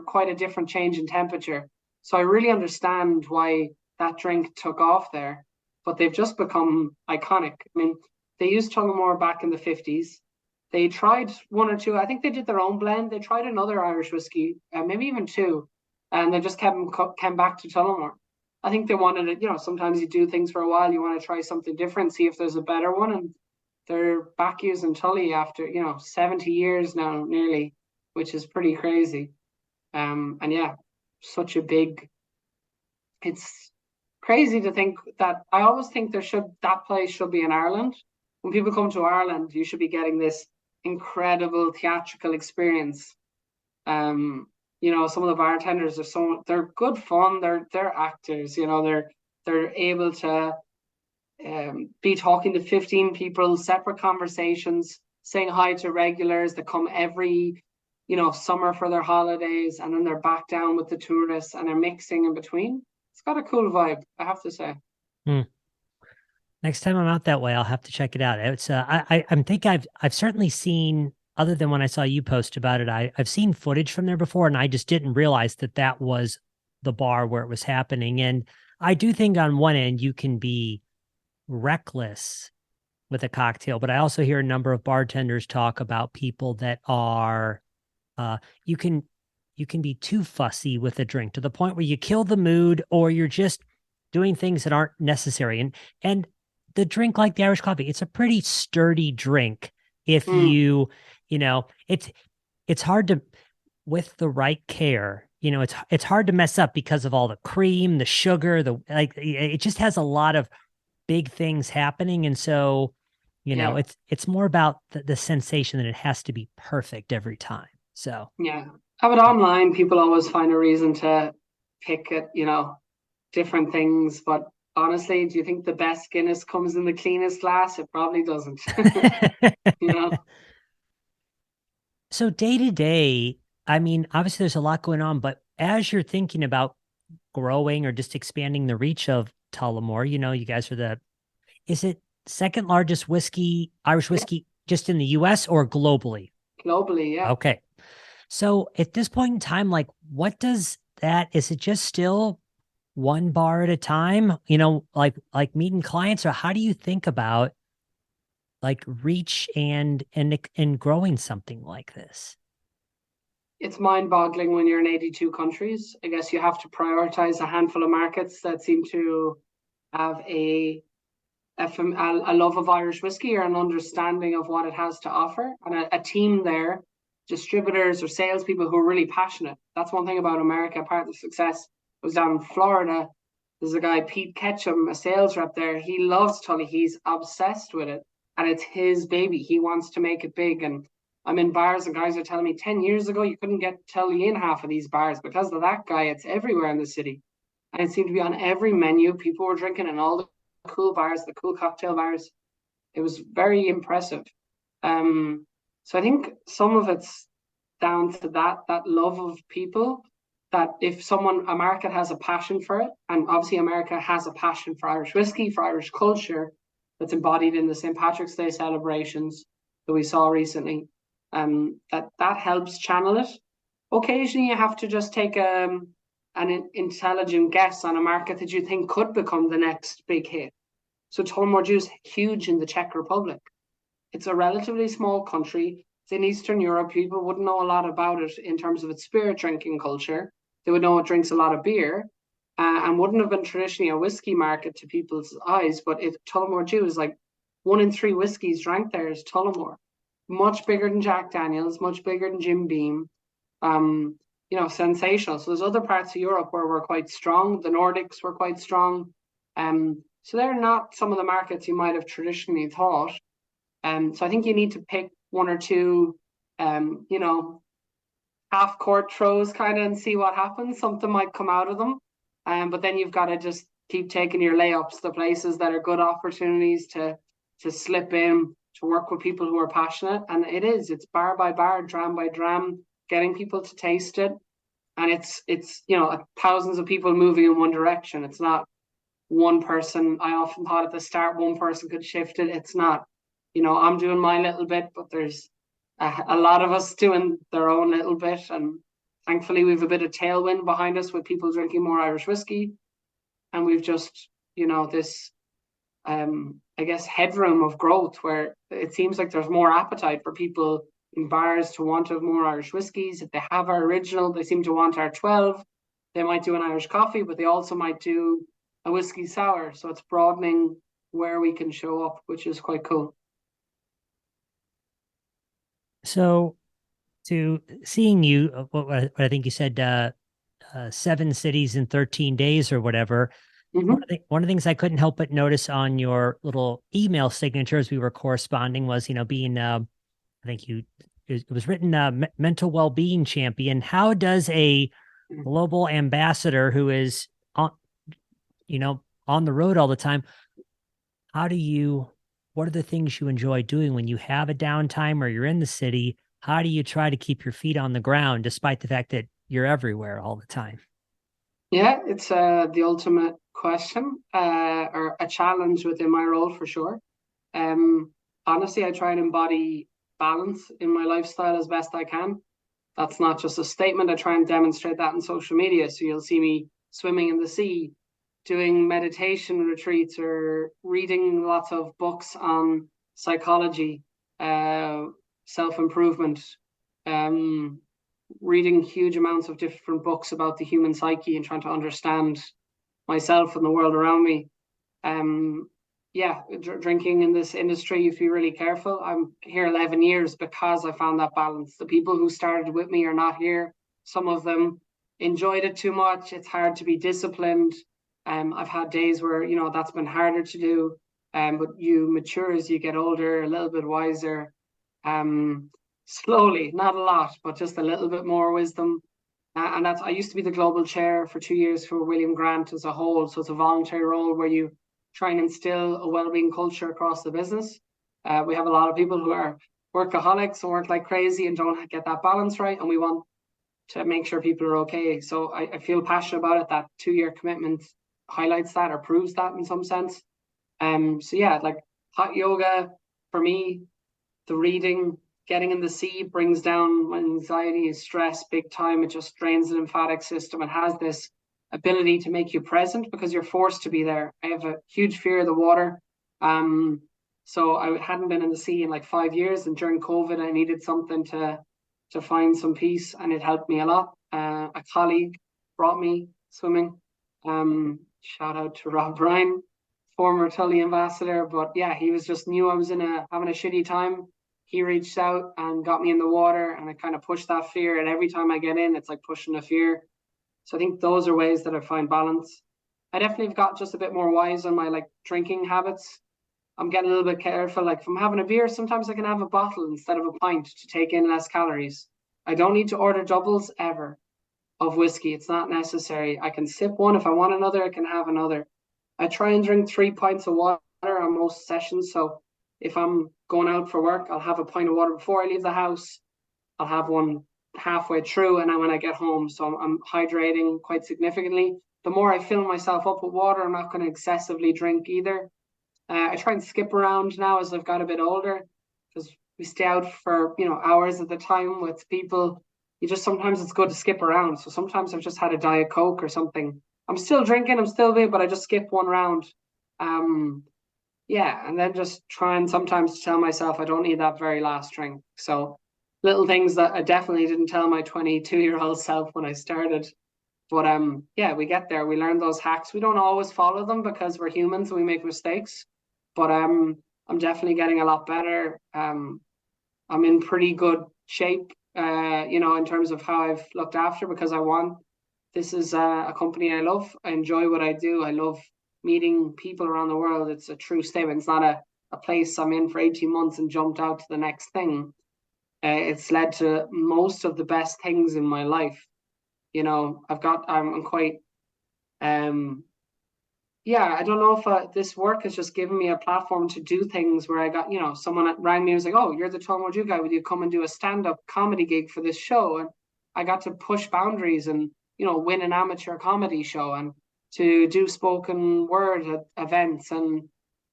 quite a different change in temperature. So I really understand why that drink took off there, but they've just become iconic. I mean, they used Tullamore back in the 50s. They tried one or two. I think they did their own blend. They tried another Irish whiskey, maybe even two, and they just came back to Tullamore. I think they wanted it. Sometimes you do things for a while. You want to try something different, see if there's a better one, and they're back using Tully after 70 years now, nearly, which is pretty crazy. And yeah, such a big. It's crazy to think that I always think that place should be in Ireland. When people come to Ireland, you should be getting this incredible theatrical experience. Some of the bartenders they're good fun. They're actors. They're able to be talking to 15 people, separate conversations, saying hi to regulars that come every, summer for their holidays, and then they're back down with the tourists and they're mixing in between. It's got a cool vibe, I have to say. Hmm. Next time I'm out that way, I'll have to check it out. It's I'm think I've certainly seen, other than when I saw you post about it, I've seen footage from there before, and I just didn't realize that that was the bar where it was happening. And I do think on one end you can be reckless with a cocktail, but I also hear a number of bartenders talk about people that are uh you can you can be too fussy with a drink to the point where you kill the mood, or you're just doing things that aren't necessary. And the drink, like the Irish coffee, it's a pretty sturdy drink. If Mm, you know, it's hard to, with the right care, it's hard to mess up because of all the cream, the sugar, the like it just has a lot of big things happening. And so, yeah, it's more about the sensation that it has to be perfect every time. So yeah. Have it online. People always find a reason to pick it, different things. But honestly, do you think the best Guinness comes in the cleanest glass? It probably doesn't. you know, so day to day, I mean, obviously there's a lot going on, but as you're thinking about growing or just expanding the reach of Tullamore, you guys are is it second largest Irish yeah, whiskey just in the US or globally? globally, yeah. Okay. So at this point in time, like, what does is it just still one bar at a time, like meeting clients, or how do you think about like reach and growing something like this? It's mind-boggling when you're in 82 countries. I guess you have to prioritize a handful of markets that seem to have a love of Irish whiskey or an understanding of what it has to offer, and a team there, distributors or salespeople who are really passionate. That's one thing about America. Part of the success was down in Florida. There's a guy, Pete Ketchum, a sales rep there. He loves Tully. He's obsessed with it, and it's his baby. He wants to make it big. And I'm in bars, and guys are telling me 10 years ago you couldn't get Tully in half of these bars because of that guy. It's everywhere in the city, and it seemed to be on every menu. People were drinking in all the cool bars, the cool cocktail bars. It was very impressive. Um, so I think some of it's down to that love of people. That if someone a market has a passion for it, and obviously America has a passion for Irish whiskey, for Irish culture, that's embodied in the St. Patrick's Day celebrations that we saw recently. That helps channel it. Occasionally, you have to just take an intelligent guess on a market that you think could become the next big hit. So Tullamore Dew is huge in the Czech Republic. It's a relatively small country. It's in Eastern Europe. People wouldn't know a lot about it in terms of its spirit drinking culture. They would know it drinks a lot of beer, and wouldn't have been traditionally a whiskey market to people's eyes. But Tullamore Dew is like 1 in 3 whiskeys drank there is Tullamore. Much bigger than Jack Daniels, much bigger than Jim Beam. Sensational. So there's other parts of Europe where we're quite strong. The Nordics were quite strong. So they're not some of the markets you might have traditionally thought. So I think you need to pick one or two, um, you know, half court throws kind of and see what happens. Something might come out of them. But then you've got to just keep taking your layups, the places that are good opportunities to slip in, to work with people who are passionate. And it's bar by bar, dram by dram, getting people to taste it. And it's thousands of people moving in one direction. It's not one person. I often thought at the start one person could shift it. It's not. I'm doing my little bit, but there's a lot of us doing their own little bit. And thankfully, we've a bit of tailwind behind us with people drinking more Irish whiskey. And we've just, this, I guess, headroom of growth where it seems like there's more appetite for people in bars to want to have more Irish whiskies. If they have our original, they seem to want our 12. They might do an Irish coffee, but they also might do a whiskey sour. So it's broadening where we can show up, which is quite cool. So to seeing you, what I think you said, 7 cities in 13 days or whatever. Mm-hmm. One of the things I couldn't help but notice on your little email signature as we were corresponding was, being, I think it was written, mental well-being champion. How does a global ambassador who is on the road all the time, how do you, what are the things you enjoy doing when you have a downtime or you're in the city? How do you try to keep your feet on the ground despite the fact that you're everywhere all the time? Yeah, it's the ultimate question, or a challenge within my role for sure. Um, Honestly, I try and embody balance in my lifestyle as best I can. That's not just a statement. I try and demonstrate that in social media. So you'll see me swimming in the sea, doing meditation retreats, or reading lots of books on psychology, uh, self improvement, um, reading huge amounts of different books about the human psyche and trying to understand myself and the world around me. Um, yeah, drinking in this industry, if you're really careful, I'm here 11 years because I found that balance. The people who started with me are not here. Some of them enjoyed it too much. It's hard to be disciplined. I've had days where, that's been harder to do. But you mature as you get older, a little bit wiser. Um, Slowly, not a lot, but just a little bit more wisdom. And I used to be the global chair for 2 years for William Grant as a whole. So it's a voluntary role where you try and instill a well-being culture across the business. We have a lot of people who are workaholics and work like crazy and don't get that balance right. And we want to make sure people are okay. So I feel passionate about it. That 2 year commitment highlights that or proves that in some sense. So yeah, like hot yoga for me, the reading, getting in the sea brings down my anxiety and stress big time. It just drains the lymphatic system. It has this ability to make you present because you're forced to be there. I have a huge fear of the water. Um, so I hadn't been in the sea in like 5 years, and during COVID, I needed something to find some peace, and it helped me a lot. A colleague brought me swimming. Shout out to Rob Bryan, former Tully ambassador, but yeah, he was just knew I was having a shitty time. He reached out and got me in the water, and I kind of pushed that fear. And every time I get in, it's like pushing a fear. So I think those are ways that I find balance. I definitely have got just a bit more wise on my like drinking habits. I'm getting a little bit careful. Like if I'm having a beer, sometimes I can have a bottle instead of a pint to take in less calories. I don't need to order doubles ever of whiskey. It's not necessary. I can sip one. If I want another, I can have another. I try and drink 3 pints of water on most sessions. So if I'm going out for work, I'll have a pint of water before I leave the house. I'll have one halfway through, and then when I get home. So I'm hydrating quite significantly. The more I fill myself up with water, I'm not going to excessively drink either. I try and skip around now as I've got a bit older because we stay out for hours at the time with people. You just sometimes it's good to skip around. So sometimes I've just had a Diet Coke or something. I'm still drinking, I'm still big, but I just skip one round. Um, yeah, and then just trying sometimes to tell myself I don't need that very last drink. So little things that I definitely didn't tell my 22-year-old self when I started. But yeah, we get there. We learn those hacks. We don't always follow them because we're humans and we make mistakes. But I'm definitely getting a lot better. I'm in pretty good shape, in terms of how I've looked after because I want. This is a company I love. I enjoy what I do. I love meeting people around the world. It's a true statement. It's not a place I'm in for 18 months and jumped out to the next thing. It's led to most of the best things in my life. I'm quite, um, yeah, I don't know if this work has just given me a platform to do things where I got, someone rang me and was like, oh, you're the Tullamore guy. Would you come and do a stand-up comedy gig for this show? And I got to push boundaries and, win an amateur comedy show and to do spoken word at events and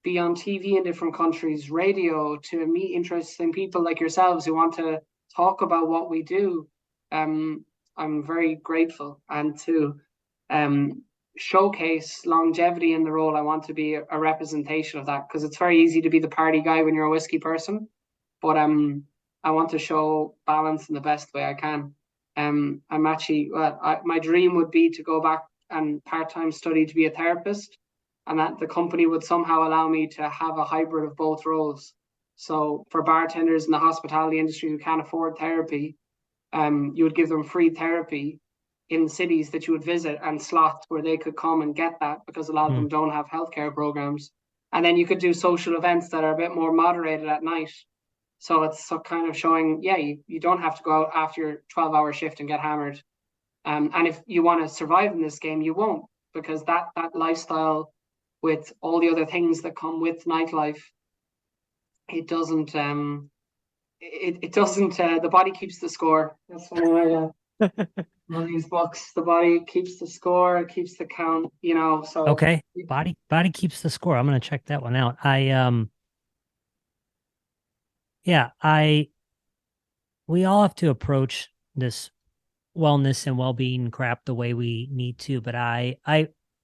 be on TV in different countries, radio, to meet interesting people like yourselves who want to talk about what we do. I'm very grateful, and to um, showcase longevity in the role, I want to be a representation of that because it's very easy to be the party guy when you're a whiskey person, but I want to show balance in the best way I can. I'm actually my dream would be to go back and part-time study to be a therapist, and that the company would somehow allow me to have a hybrid of both roles. So for bartenders in the hospitality industry who can't afford therapy, you would give them free therapy in cities that you would visit and slots where they could come and get that because a lot of Hmm. them don't have healthcare programs. And then you could do social events that are a bit more moderated at night. So it's so kind of showing, yeah, you don't have to go out after your 12-hour shift and get hammered. And if you want to survive in this game, you won't because that lifestyle with all the other things that come with nightlife, it doesn't it doesn't the body keeps the score. That's one of these books. The body keeps the score, it keeps the count, so Okay. Body keeps the score. I'm gonna check that one out. Yeah, we all have to approach this wellness and well-being crap the way we need to, but I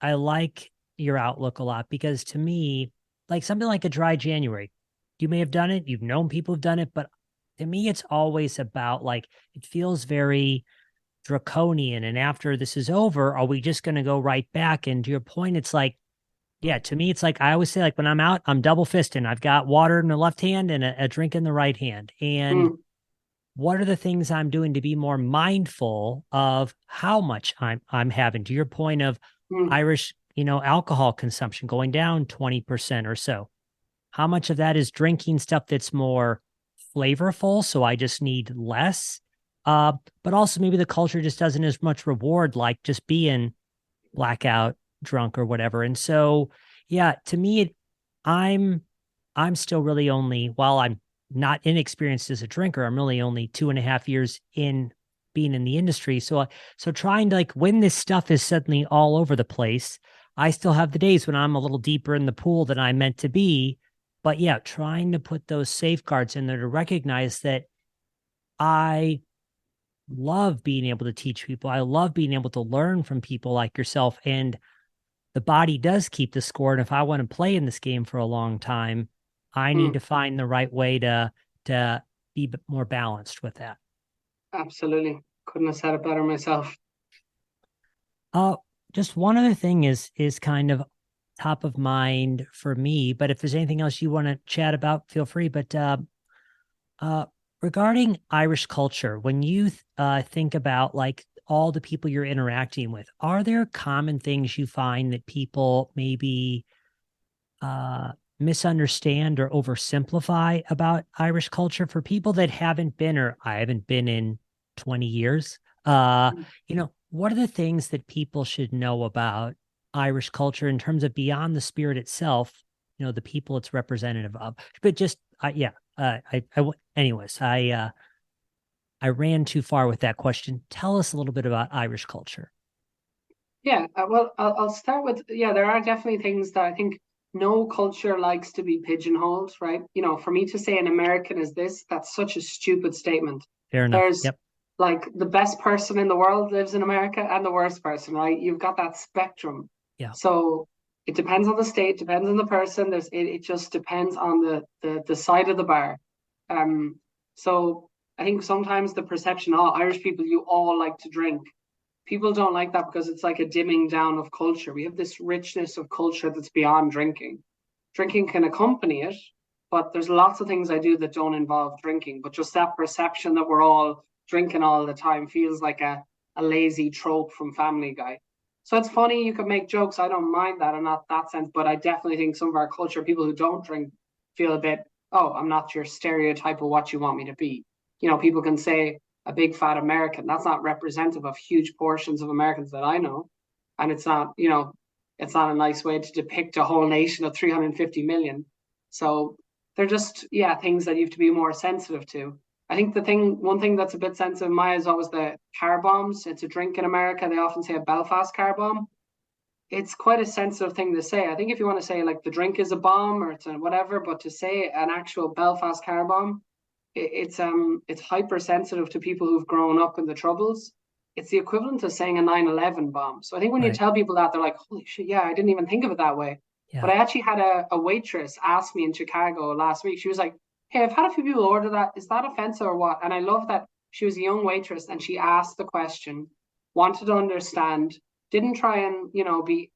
like your outlook a lot, because to me, like something like a dry January, you may have done it, you've known people who've done it, but to me it's always about, like, it feels very draconian, and after this is over, are we just going to go right back? And to your point, it's like, yeah, to me it's like, I always say, like, when I'm out, I'm double fisting. I've got water in the left hand and a drink in the right hand. And mm, what are the things I'm doing to be more mindful of how much I'm having? To your point of mm, Irish, alcohol consumption going down 20% or so. How much of that is drinking stuff that's more flavorful, so I just need less? But also maybe the culture just doesn't as much reward like just being blackout drunk or whatever. And so, yeah, to me, I'm I'm still really only, while I'm not inexperienced as a drinker, I'm really only 2.5 years in being in the industry. So trying to, like, when this stuff is suddenly all over the place, I still have the days when I'm a little deeper in the pool than I meant to be. But yeah, trying to put those safeguards in there to recognize that I love being able to teach people. I love being able to learn from people like yourself. And the body does keep the score. And if I want to play in this game for a long time, I need mm. to find the right way to be more balanced with that. Absolutely. Couldn't have said it better myself. Uh, just one other thing is kind of top of mind for me, but if there's anything else you want to chat about, feel free. But uh, regarding Irish culture, when you think about, like, all the people you're interacting with, are there common things you find that people maybe uh, misunderstand or oversimplify about Irish culture for people that haven't been, or I haven't been in 20 years? What are the things that people should know about Irish culture in terms of beyond the spirit itself, the people it's representative of? But just, yeah, anyways, I ran too far with that question. Tell us a little bit about Irish culture. Yeah, well, I'll start with, yeah, there are definitely things that I think no culture likes to be pigeonholed, right? For me to say an American is this, that's such a stupid statement. Fair enough. There's Yep. like the best person in the world lives in America and the worst person, right? You've got that spectrum. Yeah. So it depends on the state, depends on the person. It just depends on the side of the bar. So I think sometimes the perception, oh, Irish people, you all like to drink, people don't like that because it's like a dimming down of culture. We have this richness of culture that's beyond drinking. Drinking can accompany it, but there's lots of things I do that don't involve drinking. But just that perception that we're all drinking all the time feels like a lazy trope from Family Guy. So it's funny, you can make jokes. I don't mind that in that sense, but I definitely think some of our culture, people who don't drink, feel a bit, oh, I'm not your stereotype of what you want me to be. People can say, a big fat American. That's not representative of huge portions of Americans that I know. And it's not a nice way to depict a whole nation of 350 million. So they're just, yeah, things that you have to be more sensitive to. I think one thing that's a bit sensitive in my is always the car bombs. It's a drink in America. They often say a Belfast car bomb. It's quite a sensitive thing to say. I think if you want to say like the drink is a bomb or it's a whatever, but to say an actual Belfast car bomb, it's hypersensitive to people who've grown up in the troubles. It's the equivalent of saying a 9/11 bomb. So I think when you Right. tell people that, they're like, holy shit, yeah, I didn't even think of it that way. But Yeah. I actually had a waitress ask me in Chicago last week. She was like, hey, I've had a few people order that. Is that offensive or what? And I love that she was a young waitress and she asked the question, wanted to understand, didn't try and, be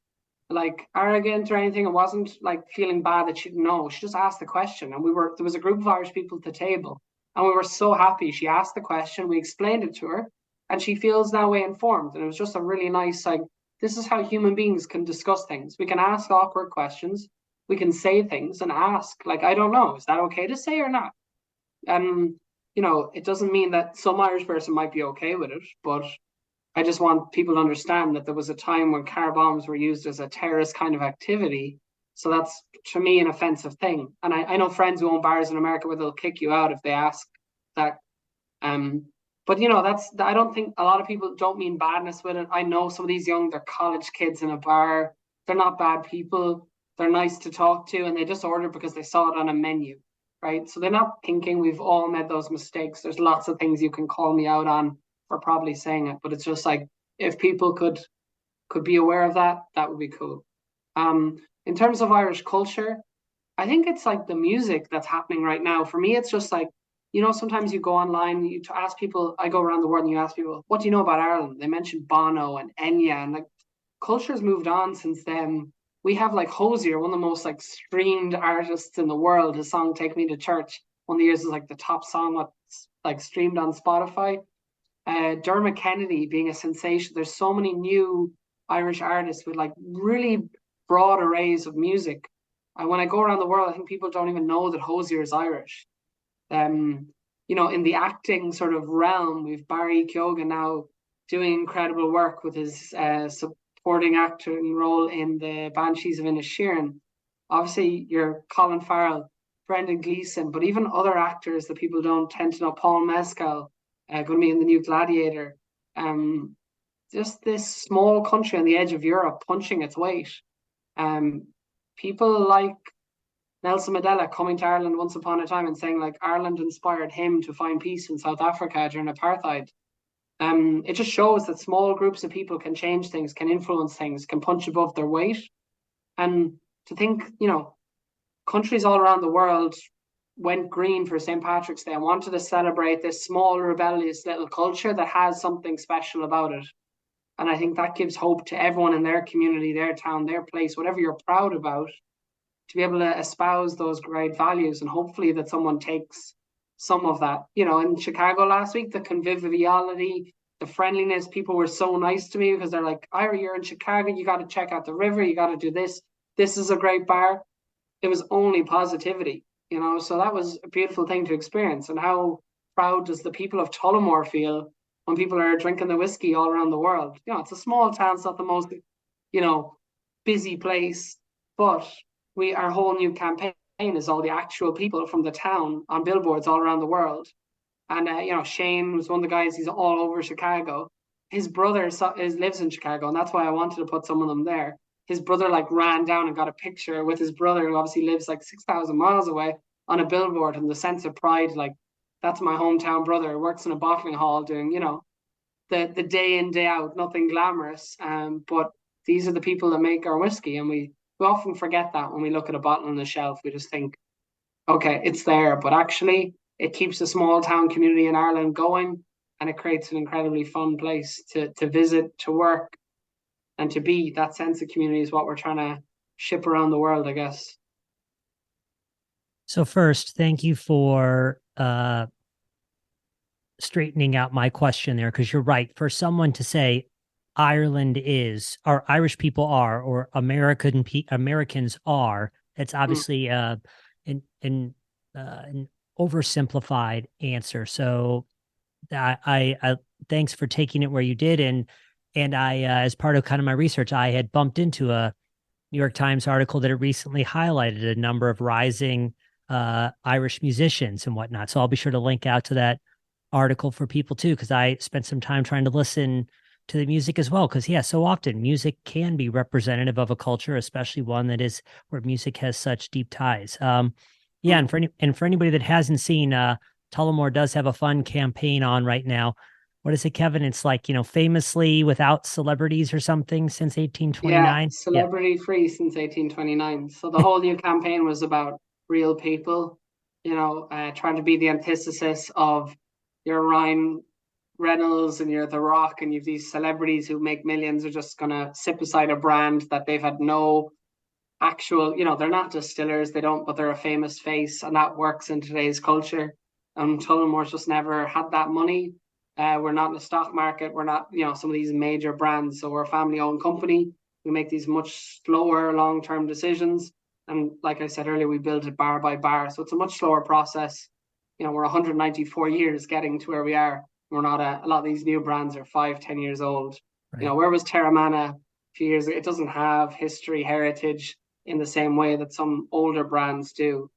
like arrogant or anything. It wasn't like feeling bad that she didn't know. She just asked the question. And there was a group of Irish people at the table. And we were so happy. She asked the question, we explained it to her, and she feels that way informed. And it was just a really nice, like, this is how human beings can discuss things. We can ask awkward questions, we can say things and ask, like, I don't know, is that okay to say or not? And it doesn't mean that some Irish person might be okay with it, but I just want people to understand that there was a time when car bombs were used as a terrorist kind of activity, So that's, to me, an offensive thing. And I know friends who own bars in America where they'll kick you out if they ask that. But I don't think a lot of people don't mean badness with it. I know some of these they're college kids in a bar. They're not bad people. They're nice to talk to, and they just order because they saw it on a menu, right? So they're not thinking. We've all made those mistakes. There's lots of things you can call me out on for probably saying it, but it's just like, if people could be aware of that, that would be cool. In terms of Irish culture, I think it's like the music that's happening right now. For me, it's just like, sometimes you go online, you ask people, I go around the world and you ask people, what do you know about Ireland? They mention Bono and Enya, and like, culture's moved on since then. We have like Hosier, one of the most like streamed artists in the world. His song "Take Me to Church" one of the years is like the top song that's like streamed on Spotify. Dermot Kennedy being a sensation. There's so many new Irish artists with like really broad arrays of music. And when I go around the world, I think people don't even know that Hosier is Irish. In the acting sort of realm, we've Barry Keoghan now doing incredible work with his supporting acting role in the Banshees of Inisherin. Obviously, you're Colin Farrell, Brendan Gleeson, but even other actors that people don't tend to know, Paul Mescal, going to be in the new Gladiator. Just this small country on the edge of Europe punching its weight. People like Nelson Mandela coming to Ireland once upon a time and saying like Ireland inspired him to find peace in South Africa during apartheid. It just shows that small groups of people can change things, can influence things, can punch above their weight. And to think, countries all around the world went green for St. Patrick's Day and wanted to celebrate this small, rebellious little culture that has something special about it. And I think that gives hope to everyone in their community, their town, their place, whatever you're proud about, to be able to espouse those great values, and hopefully that someone takes some of that. In Chicago last week, the conviviality, the friendliness, people were so nice to me because they're like, Ira, you're in Chicago, you got to check out the river, you got to do this. This is a great bar. It was only positivity, so that was a beautiful thing to experience. And how proud does the people of Tullamore feel when people are drinking the whiskey all around the world? It's a small town, it's not the most, busy place, but our whole new campaign is all the actual people from the town on billboards all around the world. And Shane was one of the guys. He's all over Chicago. His brother lives in Chicago, and that's why I wanted to put some of them there. His brother like ran down and got a picture with his brother, who obviously lives like 6,000 miles away, on a billboard. And the sense of pride, like, that's my hometown brother, works in a bottling hall doing, the day in, day out, nothing glamorous. But these are the people that make our whiskey, and we often forget that when we look at a bottle on the shelf. We just think, okay, it's there, but actually it keeps a small town community in Ireland going, and it creates an incredibly fun place to visit, to work, and to be. That sense of community is what we're trying to ship around the world, I guess. So first, thank you for straightening out my question there, because you're right. For someone to say Ireland is, or Irish people are, or Americans are, it's obviously an oversimplified answer. So I thanks for taking it where you did. And I, as part of kind of my research, I had bumped into a New York Times article that had recently highlighted a number of rising Irish musicians and whatnot. So I'll be sure to link out to that article for people too, because I spent some time trying to listen to the music as well. Because so often music can be representative of a culture, especially one that is where music has such deep ties. And for anybody that hasn't seen, Tullamore does have a fun campaign on right now. What is it, Kevin? It's like, famously without celebrities or something since 1829. Yeah, celebrity free since 1829. So the whole new campaign was about real people, trying to be the antithesis of your Ryan Reynolds and you're The Rock, and you've these celebrities who make millions are just gonna sit beside a brand that they've had no actual, they're not distillers, but they're a famous face, and that works in today's culture. Tullamore's just never had that money. We're not in the stock market. We're not, some of these major brands. So we're a family-owned company. We make these much slower, long-term decisions. And like I said earlier, we build it bar by bar. So it's a much slower process. We're 194 years getting to where we are. We're not a lot of these new brands are 5-10 years old. Right. Where was Terramana a few years ago? It doesn't have history, heritage. in the same way that some older brands do.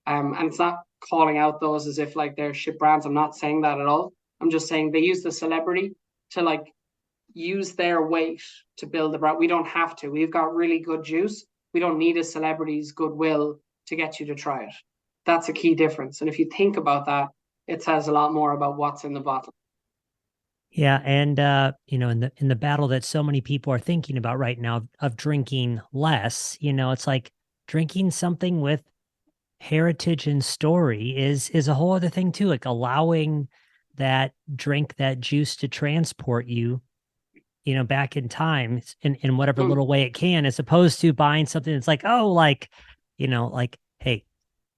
And it's not calling out those as if like they're shit brands. I'm not saying that at all. I'm just saying they use the celebrity to like use their weight to build the brand. We don't have to. We've got really good juice. We don't need a celebrity's goodwill to get you to try it. That's a key difference. And if you think about that, it says a lot more about what's in the bottle. Yeah, and in the battle that so many people are thinking about right now of drinking less, it's like drinking something with heritage and story is a whole other thing too. Like allowing that drink, that juice to transport you, back in time in whatever little way it can, as opposed to buying something that's like, oh, like, hey,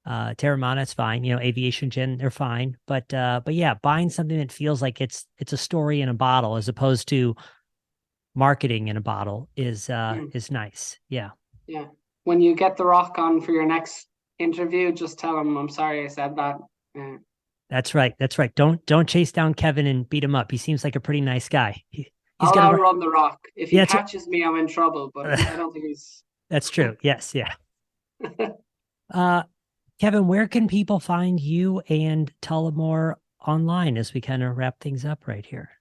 Terramana, it's fine. Aviation Gin, they're fine. But yeah, buying something that feels like it's a story in a bottle as opposed to marketing in a bottle is nice. Yeah. Yeah. When you get The Rock on for your next interview, just tell him, I'm sorry I said that. Yeah. That's right. That's right. Don't chase down Kevin and beat him up. He seems like a pretty nice guy. He's I'll gonna outrun The Rock. If he catches me, I'm in trouble, but I don't think he's... That's true. Yes. Yeah. Kevin, where can people find you and Tullamore online as we kind of wrap things up right here?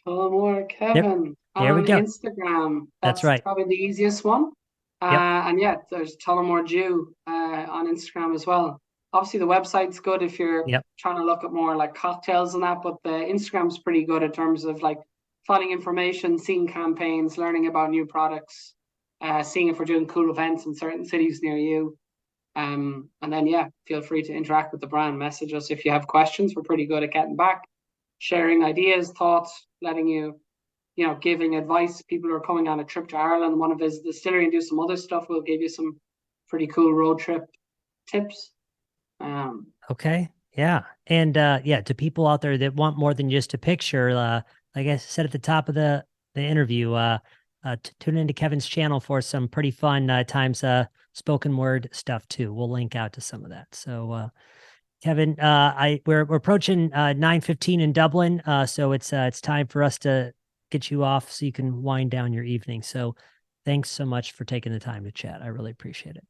Tullamore Kevin there we on go. Instagram. That's right. Probably the easiest one. And yeah, there's Tullamore Jew on Instagram as well. Obviously, the website's good if you're trying to look at more like cocktails and that, but the Instagram's pretty good in terms of like finding information, seeing campaigns, learning about new products, seeing if we're doing cool events in certain cities near you. And then, yeah, feel free to interact with the brand. Message us if you have questions. We're pretty good at getting back, sharing ideas, thoughts, letting you, giving advice. People who are coming on a trip to Ireland, want to visit the distillery and do some other stuff, we'll give you some pretty cool road trip tips. Okay. Yeah. And to people out there that want more than just a picture, like I said at the top of the interview, tune into Kevin's channel for some pretty fun times spoken word stuff too. We'll link out to some of that. So Kevin, we're approaching 9:15 in Dublin, so it's time for us to get you off so you can wind down your evening. So thanks so much for taking the time to chat. I really appreciate it.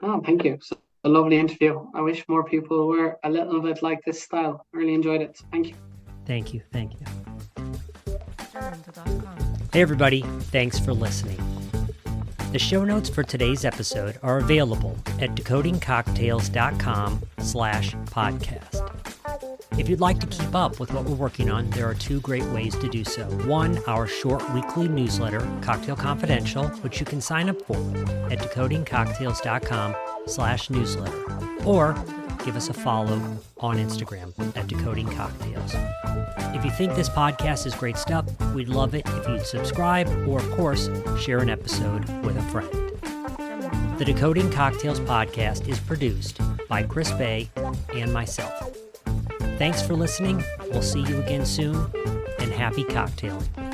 Oh, thank you. So, a lovely interview. I wish more people were a little bit like this style. I really enjoyed it. So thank you. Thank you. Thank you. Hey everybody, thanks for listening. The show notes for today's episode are available at decodingcocktails.com/podcast. If you'd like to keep up with what we're working on, there are two great ways to do so. One, our short weekly newsletter, Cocktail Confidential, which you can sign up for at decodingcocktails.com/newsletter, or give us a follow on Instagram at Decoding Cocktails. If you think this podcast is great stuff, we'd love it if you'd subscribe or, of course, share an episode with a friend. The Decoding Cocktails podcast is produced by Chris Bay and myself. Thanks for listening. We'll see you again soon, and happy cocktailing.